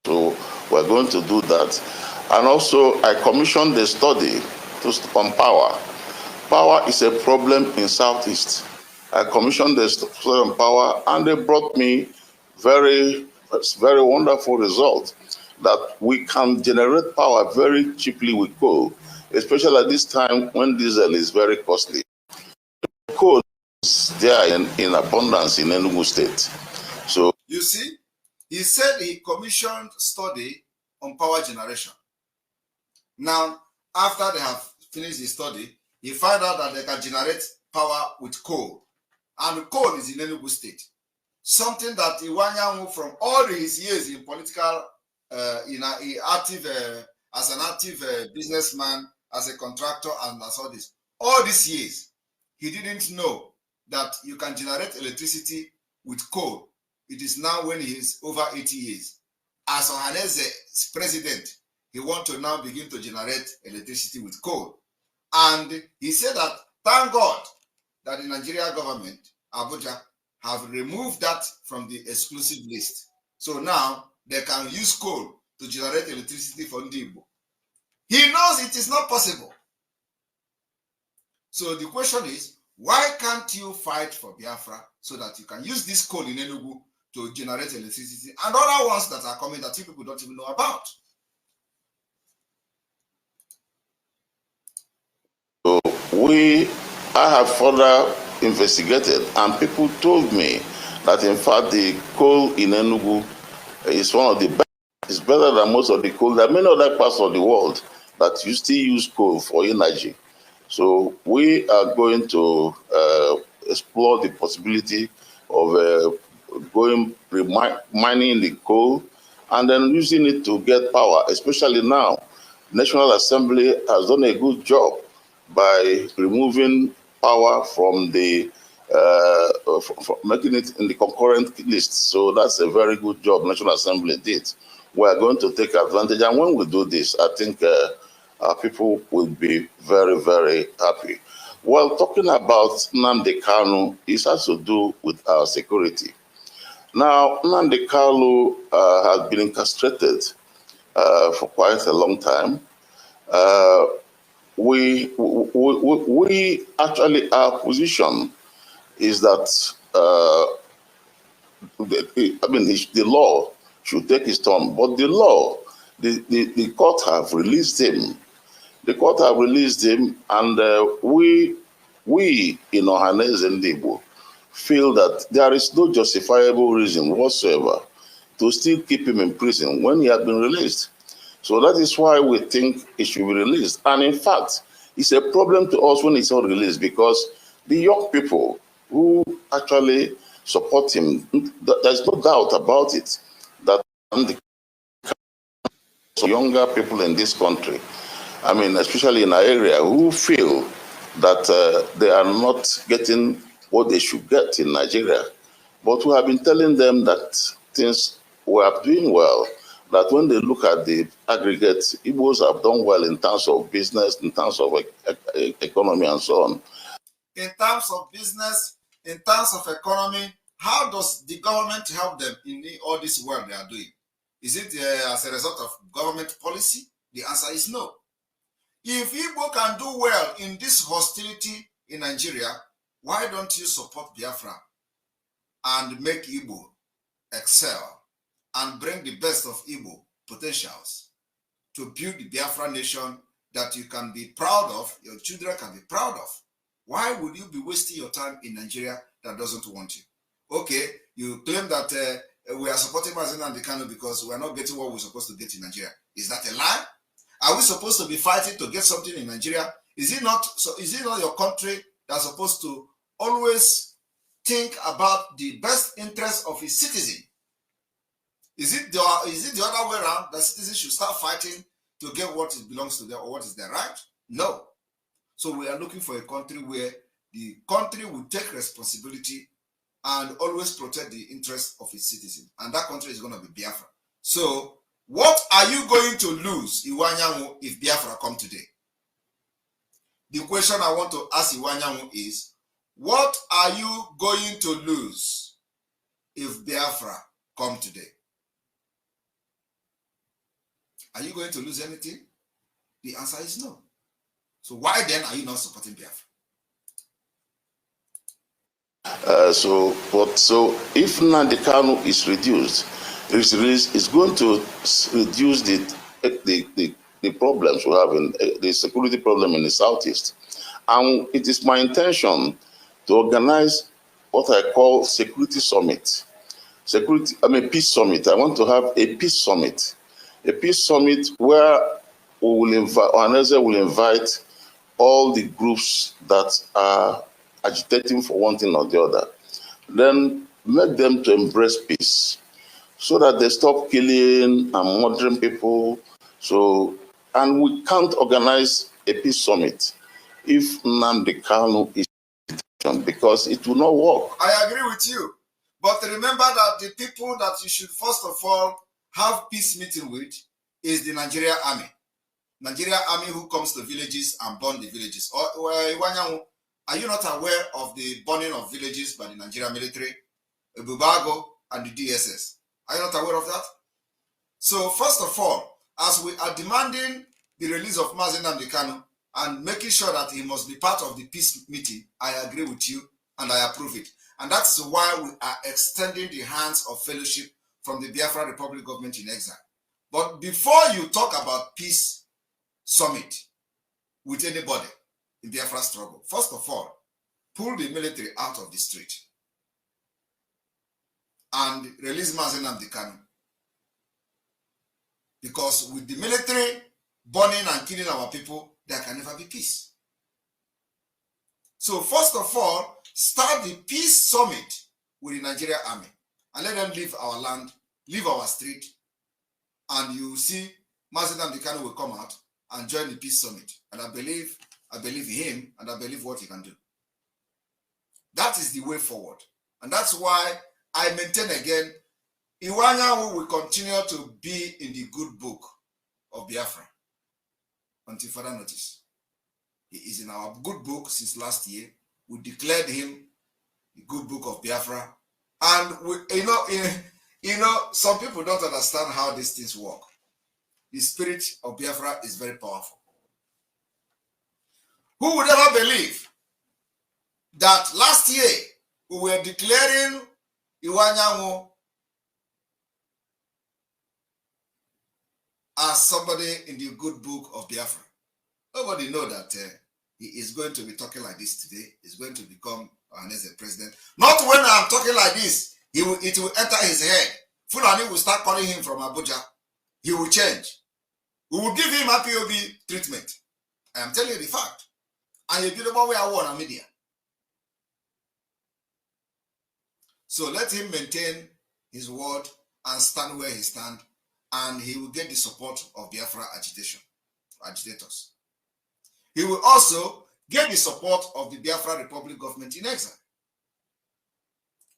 So we're going to do that. And also, I commissioned a study on power. Power is a problem in Southeast. I commissioned a study on power, and they brought me very wonderful result that we can generate power very cheaply with coal, especially at this time when diesel is very costly. Coal is there in abundance in Enugu State. So you see, he said he commissioned study on power generation. Now, after they have finished the study, he found out that they can generate power with coal. And coal is in Enugu State. Something that Iwanyanwu, from all his years in political, as an active businessman, as a contractor, and as all these years, he didn't know that you can generate electricity with coal. It is now when he is over 80 years. As Ohanese's president, he wants to now begin to generate electricity with coal. And he said that, thank God that the Nigeria government, Abuja, have removed that from the exclusive list. So now they can use coal to generate electricity for Ndibo. He knows it is not possible. So the question is, why can't you fight for Biafra so that you can use this coal in Enugu to generate electricity and other ones that are coming that you people don't even know about? So I have further investigated, and people told me that in fact the coal in Enugu is one of the best. It's better than most of the coal. There are many other parts of the world that you still use coal for energy. So we are going to explore the possibility of mining the coal and then using it to get power, especially now. National Assembly has done a good job by removing power from the making it in the concurrent list. So that's a very good job National Assembly did. We are going to take advantage, and when we do this, I think our people will be very, very happy. Well, talking about Nnamdi Kanu, it has to do with our security. Now, Nnamdi Kanu has been incarcerated for quite a long time. We actually, our position is that the law should take its turn, but the law, the court have released him. The court have released him, and we in Ohanese and Igbo feel that there is no justifiable reason whatsoever to still keep him in prison when he has been released. So that is why we think he should be released. And in fact, it's a problem to us when it's not released, because the young people who actually support him, there's no doubt about it, that the younger people in this country, I mean, especially in our area, who feel that they are not getting what they should get in Nigeria. But we have been telling them that things were doing well, that when they look at the aggregate, Igbos have done well in terms of business, in terms of economy and so on. In terms of business, in terms of economy, how does the government help them in all this work they are doing? Is it as a result of government policy? The answer is no. If Igbo can do well in this hostility in Nigeria, why don't you support Biafra and make Igbo excel and bring the best of Igbo potentials to build the Biafra nation that you can be proud of, your children can be proud of? Why would you be wasting your time in Nigeria that doesn't want you? Okay, you claim that we are supporting Mazen and Kanu because we are not getting what we're supposed to get in Nigeria. Is that a lie? Are we supposed to be fighting to get something in Nigeria? Is it not your country that's supposed to always think about the best interest of its citizen? Is it the other way around, that citizens should start fighting to get what it belongs to them or what is their right? No. So we are looking for a country where the country will take responsibility and always protect the interests of its citizens. And that country is going to be Biafra. So what are you going to lose, Iwanyanwu, if Biafra come today? The question I want to ask Iwanyanwu is, what are you going to lose if Biafra come today? Are you going to lose anything? The answer is no. So why then are you not supporting Biafra? So if Nnamdi Kanu is reduced, it's going to reduce the problems we have in the security problem in the southeast. And it is my intention to organize what I call security summit. Peace summit. I want to have a peace summit. A peace summit where we will invite, Ohanaeze will invite all the groups that are agitating for one thing or the other. Then make them to embrace peace so that they stop killing and murdering people. So, and we can't organize a peace summit if Nnamdi Kanu is because it will not work. I agree with you. But remember that the people that you should first of all have peace meeting with is the Nigeria army. Nigeria army who comes to villages and burn the villages. Iwanyanwu, are you not aware of the burning of villages by the Nigerian military, Bubago, and the DSS? Are you not aware of that? So first of all, as we are demanding the release of Mazi Nnamdi Kanu and making sure that he must be part of the peace meeting, I agree with you and I approve it. And that's why we are extending the hands of fellowship from the Biafra Republic government in exile. But before you talk about peace summit with anybody in Biafra struggle, first of all, pull the military out of the street and release Mazi Nnamdi Kanu. Because with the military burning and killing our people, there can never be peace. So first of all, start the peace summit with the Nigeria army and let them leave our land, leave our street, and you see Mazi Nnamdi Kanu will come out and join the peace summit. And I believe him and I believe what he can do. That is the way forward. And that's why I maintain again, Iwanyanwu will continue to be in the good book of Biafra until further notice. He is in our good book since last year. We declared him the good book of Biafra. And some people don't understand how these things work. The spirit of Biafra is very powerful. Who would ever believe that last year we were declaring Iwanyanwu as somebody in the good book of Biafra? Nobody knows that he is going to be talking like this today. He's going to become Ohanaeze president. Not when I'm talking like this, it will enter his head. Fulani will start calling him from Abuja. He will change. We will give him IPOB treatment. I am telling you the fact. And you beautiful way I want on media. So let him maintain his word and stand where he stands, and he will get the support of Biafra agitators. He will also get the support of the Biafra Republic government in exile.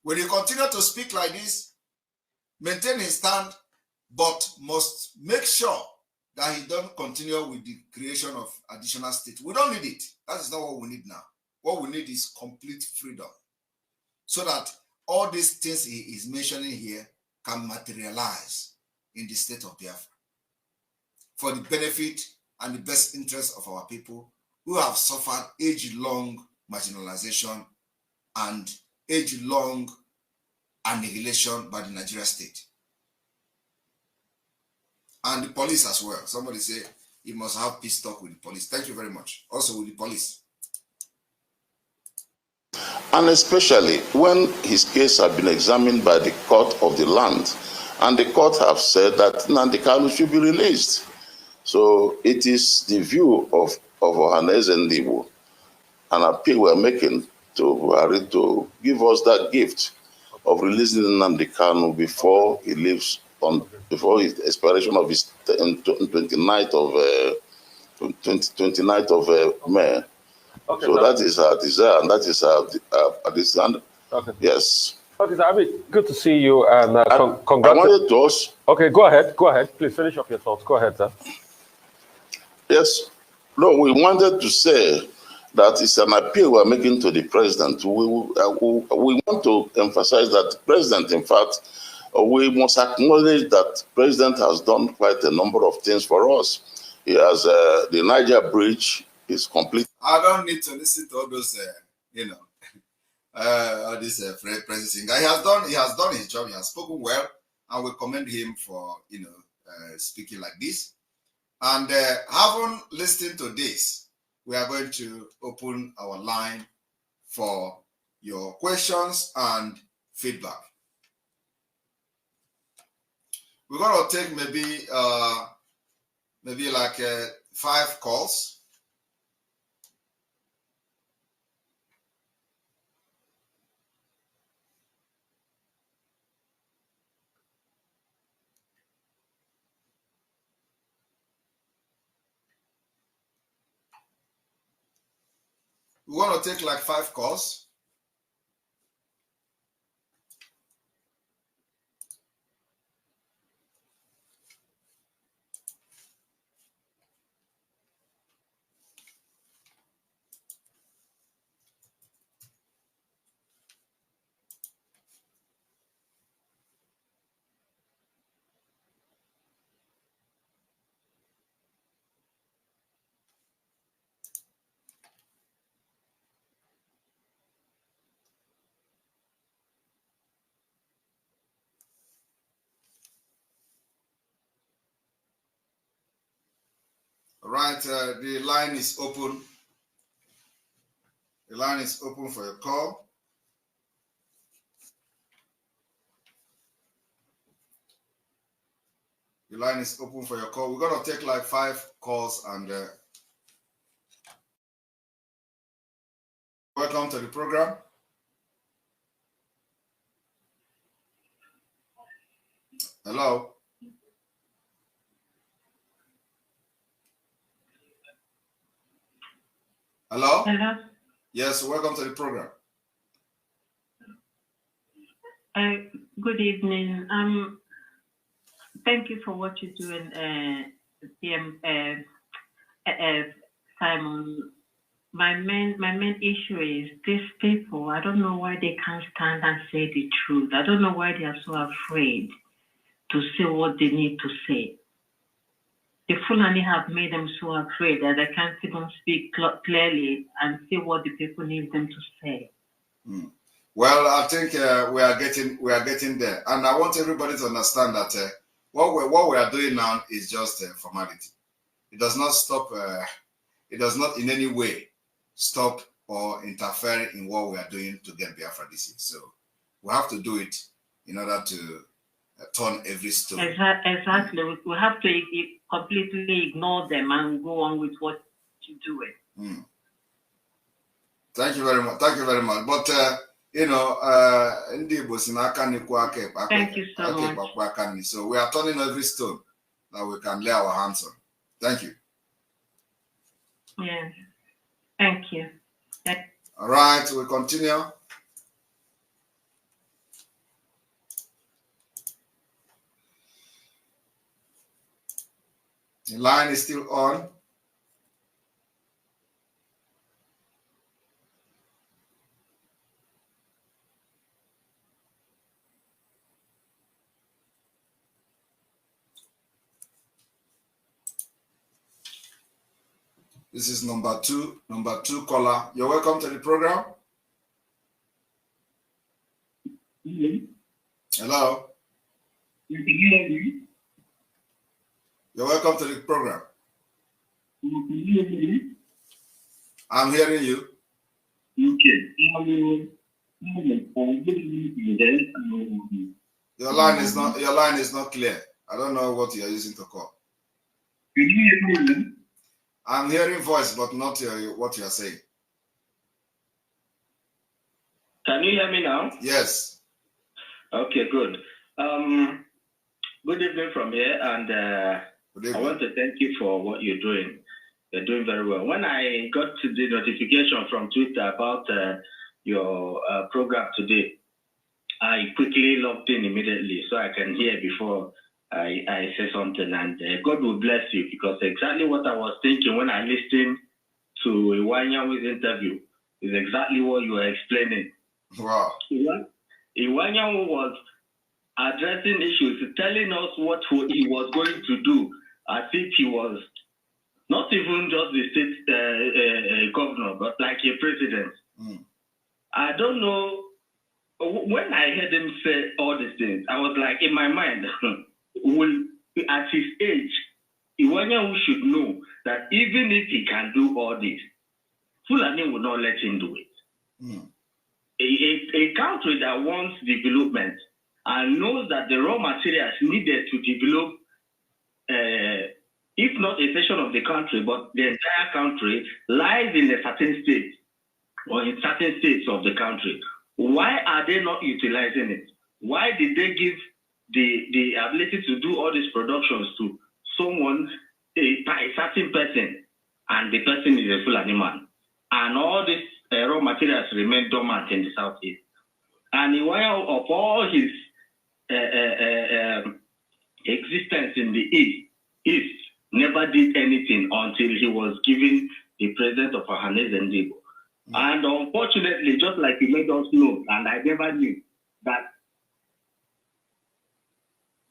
When he continue to speak like this, maintain his stand, but must make sure that he don't continue with the creation of additional states. We don't need it. That is not what we need now. What we need is complete freedom, so that all these things he is mentioning here can materialize in the state of Biafra for the benefit and the best interest of our people who have suffered age-long marginalization and age-long annihilation by the Nigeria state. And the police as well. Somebody say he must have peace talk with the police. Thank you very much. Also with the police. And especially when his case has been examined by the court of the land, and the court have said that Nnamdi Kanu should be released. So it is the view of Ohanaeze Ndigbo, an appeal we are making to Buhari to give us that gift of releasing Nnamdi Kanu before he leaves before his expiration of his 29th of May. Okay, so that is our desire, and that is our desire. Okay. Yes. Okay, so Abi, good to see you, and congratulations. I wanted to ask. Okay, go ahead. Please finish up your thoughts. Go ahead, sir. Yes. No, we wanted to say that is an appeal we're making to the president. We want to emphasize that the president, in fact, we must acknowledge that the president has done quite a number of things for us. He has the Niger Bridge is complete. I don't need to listen to all those, all this president guy. He has done his job. He has spoken well, and we commend him for speaking like this. And having listened to this, we are going to open our line for your questions and feedback. We're going to take maybe like 5 calls. We want to take like 5 calls. All right, the line is open. The line is open for your call. The line is open for your call. We're going to take like 5 calls and welcome to the program. Hello. Hello? Hello. Yes, welcome to the program. Good evening. Thank you for what you're doing, Simon. My main issue is these people. I don't know why they can't stand and say the truth. I don't know why they are so afraid to say what they need to say. The Fulani have made them so afraid that they can't even speak clearly and say what the people need them to say. Well, I think we are getting there, and I want everybody to understand that what we are doing now is just formality. It does not stop. It does not in any way stop or interfere in what we are doing to get Biafra this year. So we have to do it in order to turn every stone. Exactly. We have to completely ignore them and go on with what you're doing. Thank you very much. Thank you very much. But thank you so much. So we are turning every stone that we can lay our hands on. Thank you. Yeah. Thank you. All right, we continue. The line is still on. This is number two caller. You're welcome to the program. Hello. You can hear me? You're welcome to the program. You can hear me? I'm hearing you. Okay. Your line is not clear. I don't know what you are using to call. Can you hear me? I'm hearing voice, but not what you are saying. Can you hear me now? Yes. Okay, good. Good evening from here, and I want to thank you for what you're doing. You're doing very well. When I got to the notification from Twitter about your program today, I quickly logged in immediately so I can hear before I say something. And God will bless you, because exactly what I was thinking when I listened to Iwanyanwu's interview is exactly what you are explaining. Wow. Iwanyanwu was addressing issues, telling us what he was going to do, as if he was not even just the state governor, but like a president. I don't know. When I heard him say all these things, I was like, in my mind, at his age, Iwanyanwu should know that even if he can do all this, Fulani will not let him do it. A country that wants development and knows that the raw materials needed to develop, if not a section of the country, but the entire country, lies in a certain state or in certain states of the country. Why are they not utilizing it? Why did they give the ability to do all these productions to someone, a certain person, and the person is a Fulani man? And all these raw materials remain dormant in the southeast. And Iwaya, of all his existence in the east, never did anything until he was given the president of Ohanese Ndibo. And unfortunately, just like he made us know, and I never knew that.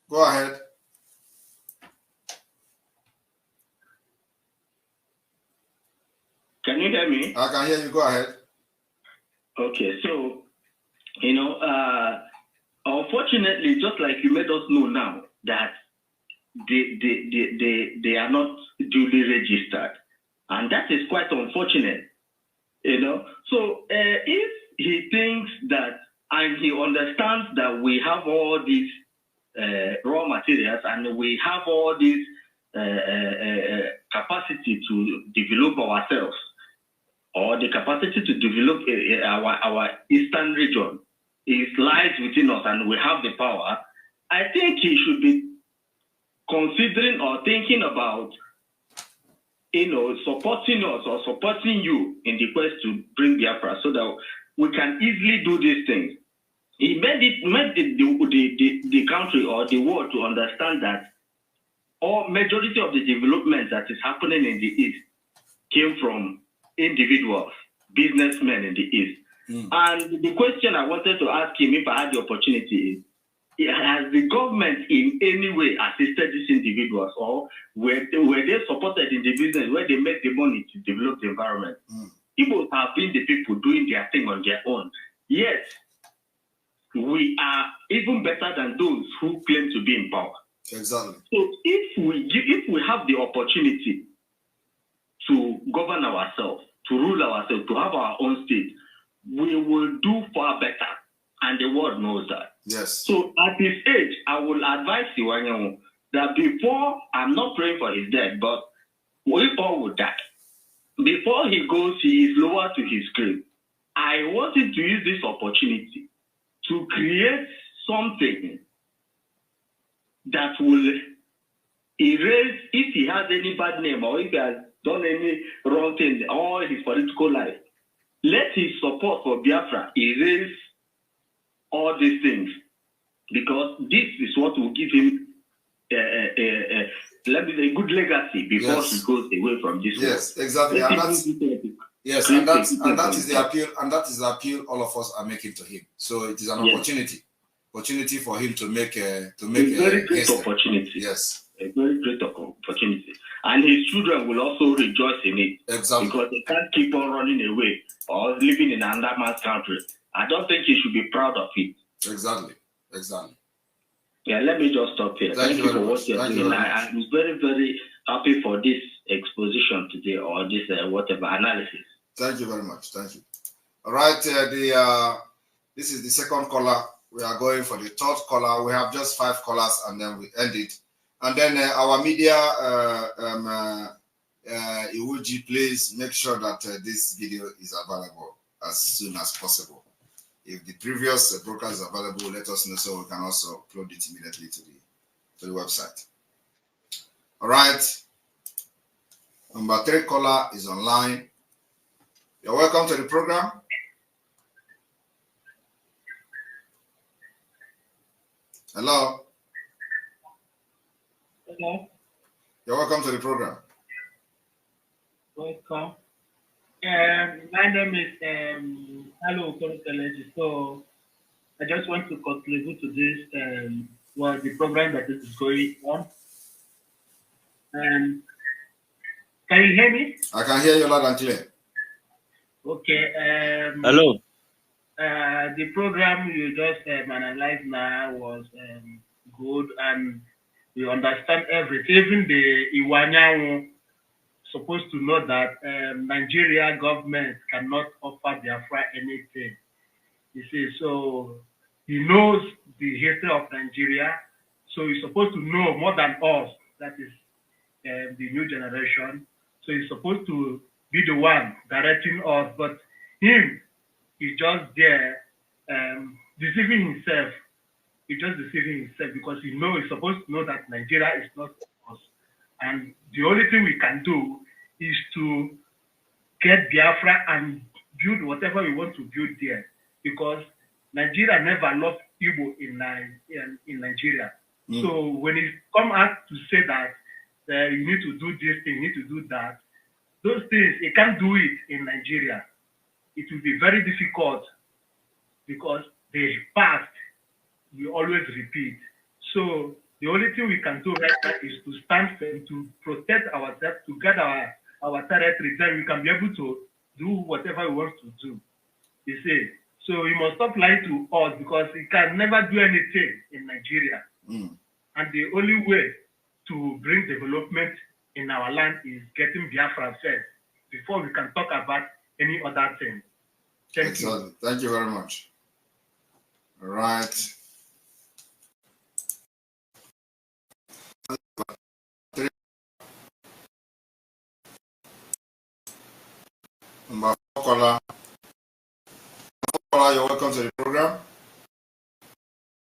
Go ahead. Can you hear me? I can hear you. Go ahead. Okay, so, unfortunately, just like you made us know now, that they are not duly registered. And that is quite unfortunate. So if he thinks that, and he understands that we have all these raw materials and we have all this capacity to develop ourselves, or the capacity to develop our eastern region, it lies within us and we have the power, I think he should be considering or thinking about supporting us or supporting you in the quest to bring Biafra so that we can easily do these things. He made the country or the world to understand that majority of the development that is happening in the East came from individuals, businessmen in the East. And the question I wanted to ask him, if I had the opportunity, is, has the government in any way assisted these individuals, or were they supported in the business where they make the money to develop the environment? People have been the people doing their thing on their own. Yet, we are even better than those who claim to be in power. Exactly. So if we have the opportunity to govern ourselves, to rule ourselves, to have our own state, we will do far better. And the world knows that. Yes. So at his age, I will advise Iwanyanwu that before, I'm not praying for his death, but we all would die. Before he goes, he is lower to his grave. I want him to use this opportunity to create something that will erase, if he has any bad name or if he has done any wrong thing all his political life, let his support for Biafra erase all these things, because this is what will give him a good legacy before he goes away from this world. Yes, exactly. And that is the appeal, and that is the appeal all of us are making to him. So it is an opportunity for him to make a very great opportunity. Yes, a very great opportunity, and his children will also rejoice in it. Exactly, because they can't keep on running away or living in another man's country. I don't think he should be proud of it. Exactly. Yeah, let me just stop here. Thank you for what you're doing. I'm very, very happy for this exposition today, or this whatever analysis. Thank you very much. Thank you. All right, this is the second caller. We are going for the third caller. We have just 5 callers, and then we end it. And then our media, Iwuji, please make sure that this video is available as soon as possible. If the previous broadcast is available, let us know so we can also upload it immediately to the website. All right. Number 3 caller is online. You're welcome to the program. Hello. Hello. You're welcome to the program. Welcome. My name is Hello Okoronkeleji. So I just want to contribute to this the program that is going on. Can you hear me? I can hear you loud and clear. Okay. Hello. The program you just analyzed now was good, and you understand everything. Even the Iwanyanwu supposed to know that Nigeria government cannot offer Biafra anything. You see, so he knows the history of Nigeria, so he's supposed to know more than us. That is the new generation. So he's supposed to be the one directing us, but him is just there deceiving himself. He's just deceiving himself because he's supposed to know that Nigeria is not us. And the only thing we can do is to get Biafra and build whatever we want to build there, because Nigeria never lost Igbo in Nigeria. So when it come out to say that you need to do this thing, you need to do that, those things, you can't do it in Nigeria. It will be very difficult because the past will always repeat. So the only thing we can do right now is to stand firm, to protect ourselves, to get our territory, then we can be able to do whatever we want to do. You see, so we must stop lying to us, because we can never do anything in Nigeria. And the only way to bring development in our land is getting Biafra first before we can talk about any other thing. Thank you. Thank you very much. All right. Number 4 caller. You're welcome to the program.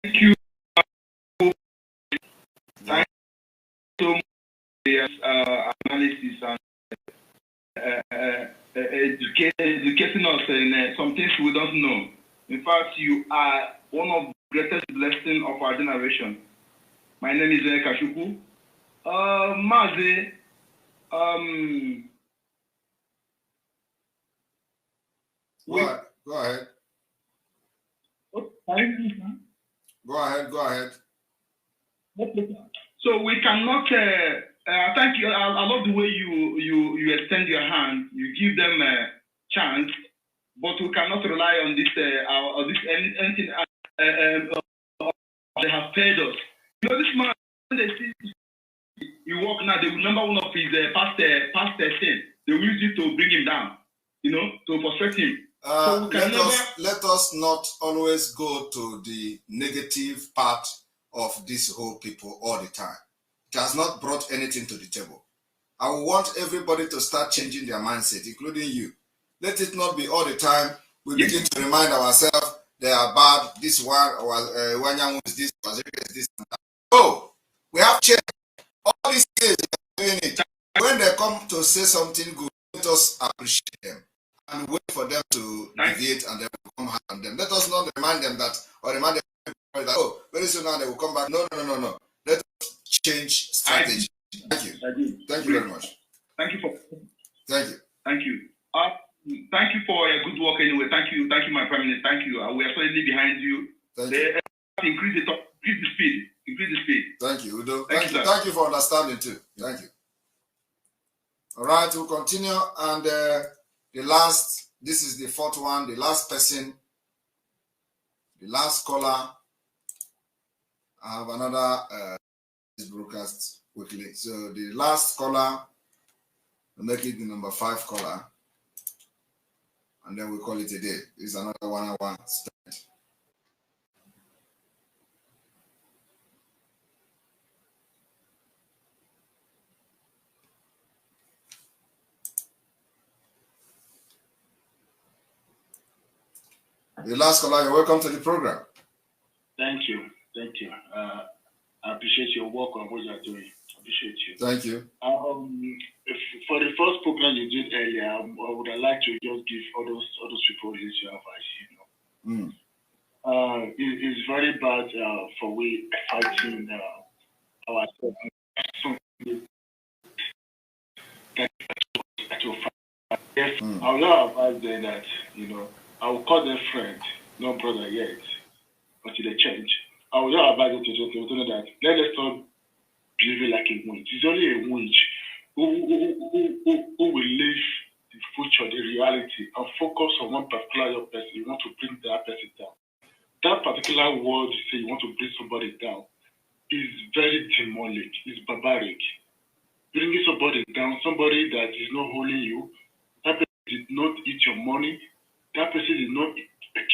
Thank you. Thank you so much for your analysis and educating us in some things we don't know. In fact, you are one of the greatest blessings of our generation. My name is Kashuku. Mazi, Go ahead. Go ahead. So we cannot. Thank you. I love the way you extend your hand. You give them a chance, but we cannot rely on this anything. They have paid us. You know, this man, when they see you walk now, they will remember one of his past sin. They will use it to bring him down. You know, to frustrate him. So let us not always go to the negative part of this whole people all the time. It has not brought anything to the table. I want everybody to start changing their mindset, including you. Let it not be all the time we begin to remind ourselves they are bad, this one, or Wanyan is this, is this, and that. Oh, we have changed. All these years they are doing it. When they come to say something good, let us appreciate them and wait for them to deviate, and then we'll come hard on them. Let us not remind them that, or remind them that, oh, very soon now they will come back. No. Let us change strategy. Thank you. Thank you very much. Thank you. Thank you. Thank you for your good work anyway. Thank you, my Prime Minister. Thank you. We are solidly behind you. Thank you. Increase the speed. Thank you, Udo. Thank you for understanding too. Thank you. All right, we'll continue. And this is the 4th one, the last person, the last caller. I have another broadcast quickly. So the last caller, we'll make it the number 5 caller, and then we call it a day. This is another 1 hour spent. The last caller, you're welcome to the program. Thank you. I appreciate your work on what you're doing. I appreciate you. Thank you. For the first program you did earlier, I would have liked to just give all those people his advice. It's very bad for we fighting ourselves. Yes, I will advise them that, I will call them friend, not brother yet, until they change. I will advise them to know that let us not behave like a witch. It's only a witch who will live the future, the reality, and focus on one particular person. You want to bring that person down. That particular word you say you want to bring somebody down is very demonic, it's barbaric. Bringing somebody down, somebody that is not holding you, that person did not eat your money, that person did not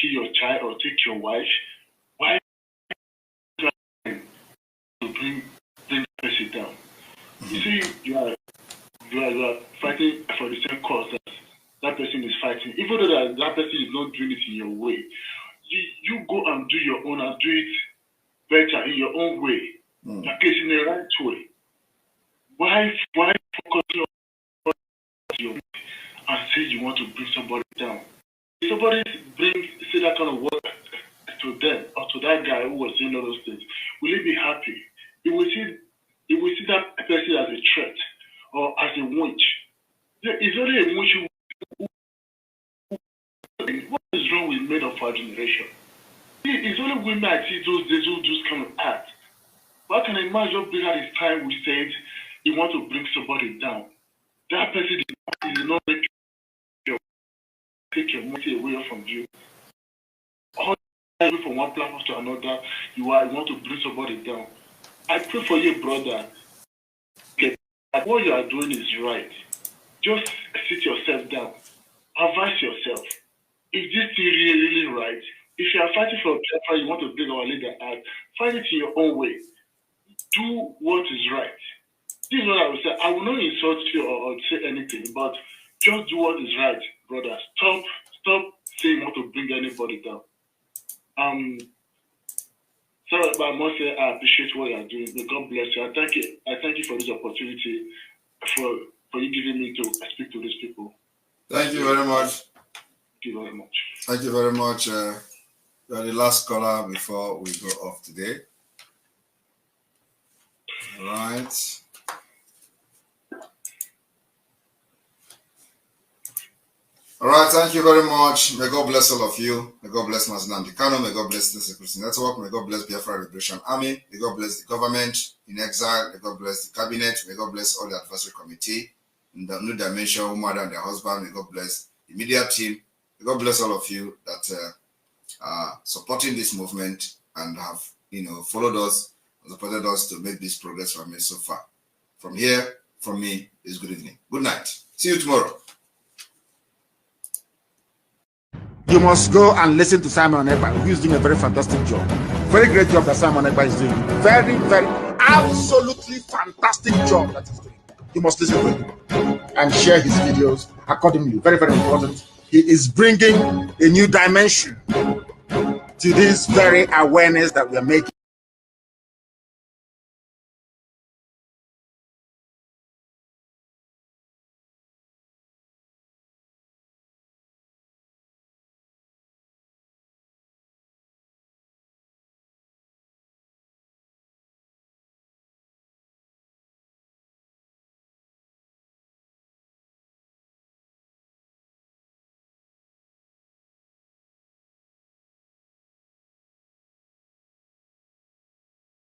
kill your child or take your wife. Why to bring that person down? You see, you are fighting for the same cause that person is fighting. Even though that person is not doing it in your way, you go and do your own and do it better in your own way, at least in the right way. Why focus on your and say you want to bring somebody down? If somebody say that kind of word to them or to that guy who was saying all those things, will he be happy? He will see that person as a threat or as a witch. It's only a witch what is wrong with men of our generation? It's only women I see those days who do kind of act. Why can a man just bring out his time we said he want to bring somebody down? That person did not take your money away from you. All away from one platform to another, you want to bring somebody down. I pray for you, brother. Okay, what you are doing is right. Just sit yourself down. Advise yourself. Is this thing really right? If you are fighting for a Biafra, you want to bring our leader out, fight it in your own way. Do what is right. This is what I will say. I will not insult you or say anything, but just do what is right, brother. Stop saying you want to bring anybody down. Sorry, but I must say I appreciate what you are doing. May God bless you. I thank you for this opportunity, for you giving me to speak to these people. Thank you very much. Thank you very much. Thank you very much. You are the last caller before we go off today. All right. All right, thank you very much. May God bless all of you. May God bless Mazinam Kano. May God bless the Security Network. May God bless Biafra Liberation Army. May God bless the government in exile. May God bless the cabinet. May God bless all the advisory committee in the New Dimension, woman and their husband. May God bless the media team. May God bless all of you that are supporting this movement and have, followed us, supported us to make this progress for me so far. From here, from me, is good evening. Good night. See you tomorrow. You must go and listen to Simon Ekpa, who is doing a very fantastic job. Very great job that Simon Ekpa is doing. Very, very, absolutely fantastic job that he's doing. You must listen to him and share his videos accordingly. Very, very important. He is bringing a new dimension to this very awareness that we are making.